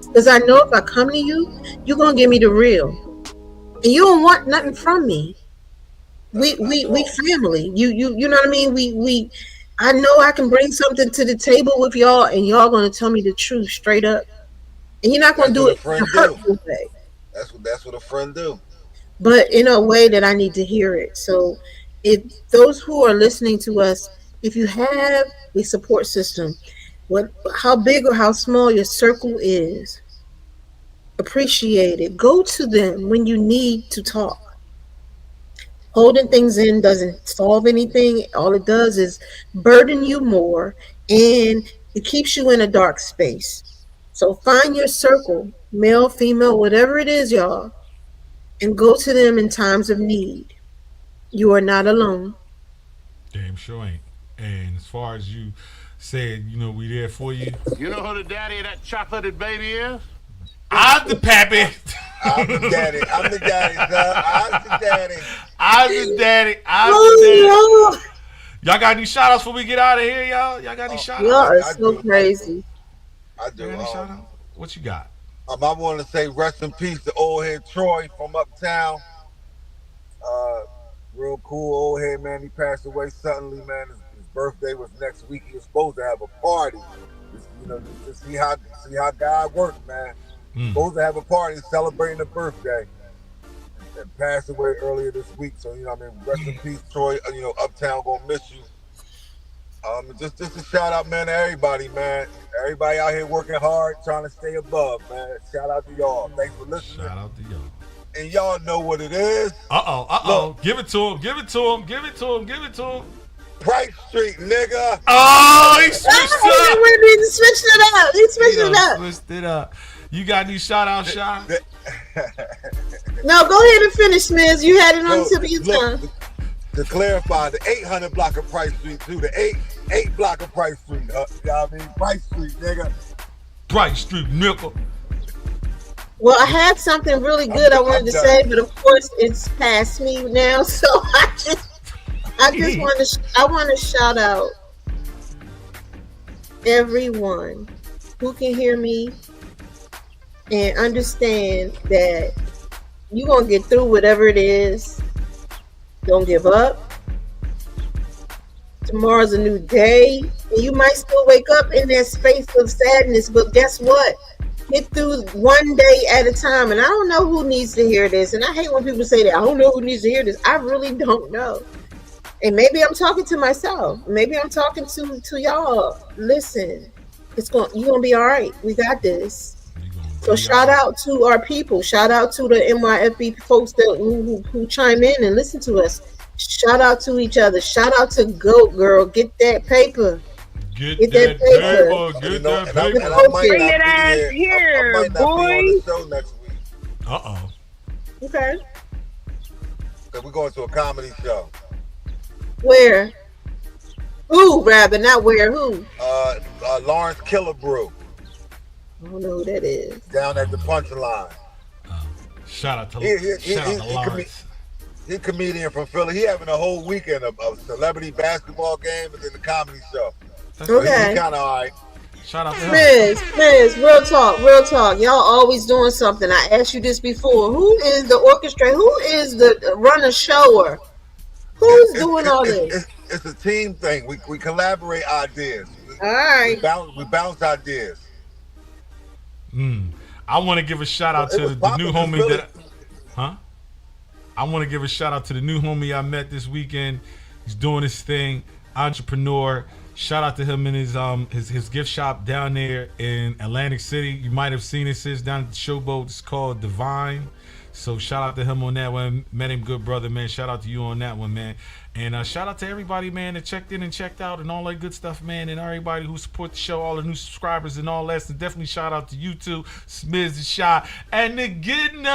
Because I know if I come to you, you're going to give me the real. And you don't want nothing from me. We family. You know what I mean? I know I can bring something to the table with y'all, and y'all going to tell me the truth straight up. And you're not going to do it in a hurtful way. That's what a friend do. But in a way that I need to hear it. So if those who are listening to us, if you have a support system, how big or how small your circle is, appreciate it. Go to them when you need to talk. Holding things in doesn't solve anything. All it does is burden you more, and it keeps you in a dark space. So find your circle, male, female, whatever it is, y'all, and go to them in times of need. You are not alone. Damn sure ain't. And as far as you said, you know, we there for you. You know who the daddy of that chocolated baby is? I'm the pappy. I'm the daddy. I'm the daddy, son. I'm the daddy. I'm the daddy. I'm the daddy. Y'all got any shout outs before we get out of here, y'all? Y'all got any shout outs? Y'all are so crazy. I do. What you got? I want to say rest in peace to old head Troy from uptown. Real cool old head, man. He passed away suddenly, man. His birthday was next week. He was supposed to have a party. To see how God works, man. Supposed to have a party celebrating a birthday. And passed away earlier this week. So, rest in peace, Troy. Uptown gonna miss you. Just a shout out, man, to everybody, man. Everybody out here working hard, trying to stay above, man. Shout out to y'all. Thanks for listening. Shout out to y'all. And y'all know what it is. Look, give it to him. Give it to him. Give it to him. Give it to him. Price Street, nigga. Oh, he switched up. He switched it up. He switched it up. You got any shout out, Shy? No, go ahead and finish, Miz. You had it on the tip of your tongue. To clarify, the 800 block of Price Street too. The 8 block of Price Street. You know what I mean? Price Street, nigga. Price Street, nickel. Well, I had something really good I wanted to say, but of course it's past me now. So I just want to shout out everyone who can hear me and understand that you're going to get through whatever it is. Don't give up. Tomorrow's a new day. And you might still wake up in that space of sadness, but guess what? Get through one day at a time. And I don't know who needs to hear this. And I hate when people say that. I don't know who needs to hear this. I really don't know. And maybe I'm talking to myself. Maybe I'm talking to y'all. Listen, you're gonna be all right. We got this. So shout out to our people. Shout out to the NYFB folks who chime in and listen to us. Shout out to each other. Shout out to Goat Girl. Get that paper. Get that paper. Get that paper. Bring that ass here, boy. Show next week. Okay. Cause we're going to a comedy show. Where? Who, rather, not where, who? Lawrence Killebrew. I don't know who that is. Down at the punchline. Shout out to Lawrence. He's a comedian from Philly. He having a whole weekend of celebrity basketball games and then the comedy show. So Okay. He's kind of all right. Shout out to him. Miz, real talk. Y'all always doing something. I asked you this before. Who is the orchestrator? Who is the runner shower? Who's doing all this? It's a team thing. We collaborate ideas. All right. We bounce ideas. I want to give a shout out to the new homie that. I want to give a shout out to the new homie I met this weekend. He's doing his thing, entrepreneur. Shout out to him in his gift shop down there in Atlantic City. You might have seen it, sis, down at the Showboat. It's called Divine. So shout out to him on that one. Met him, good brother, man. Shout out to you on that one, man. And shout out to everybody, man, that checked in and checked out and all that good stuff, man. And everybody who support the show, all the new subscribers and all that. So definitely shout out to you two, Smiz the Shot, and the Getting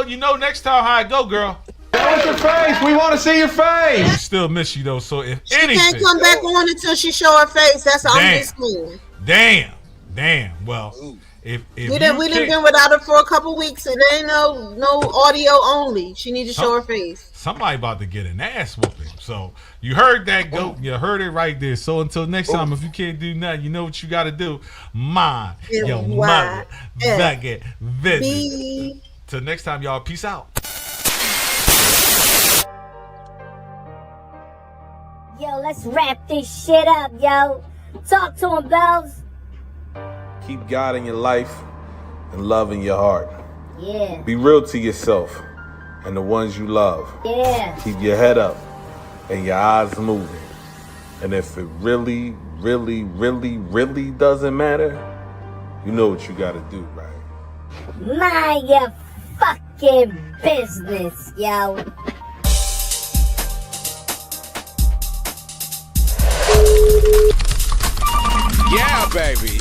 you know next time how I go, girl. What's your face? We want to see your face. We still miss you though. So if She anything, can't come back on until she show her face. That's all I'm just saying. Damn. Well, if we done been without her for a couple weeks. It ain't no audio only. She need to show her face. Somebody about to get an ass whooping. So you heard that, goat. You heard it right there. So until next time, if you can't do nothing, you know what you got to do. Mind your mother. Business. Till next time, y'all. Peace out. Yo, let's wrap this shit up, yo. Talk to him, Bells. Keep God in your life and love in your heart. Yeah. Be real to yourself and the ones you love. Yeah. Keep your head up and your eyes moving. And if it really, really, really, really doesn't matter, you know what you gotta do, right? Mind your fucking business, yo. Yeah, baby.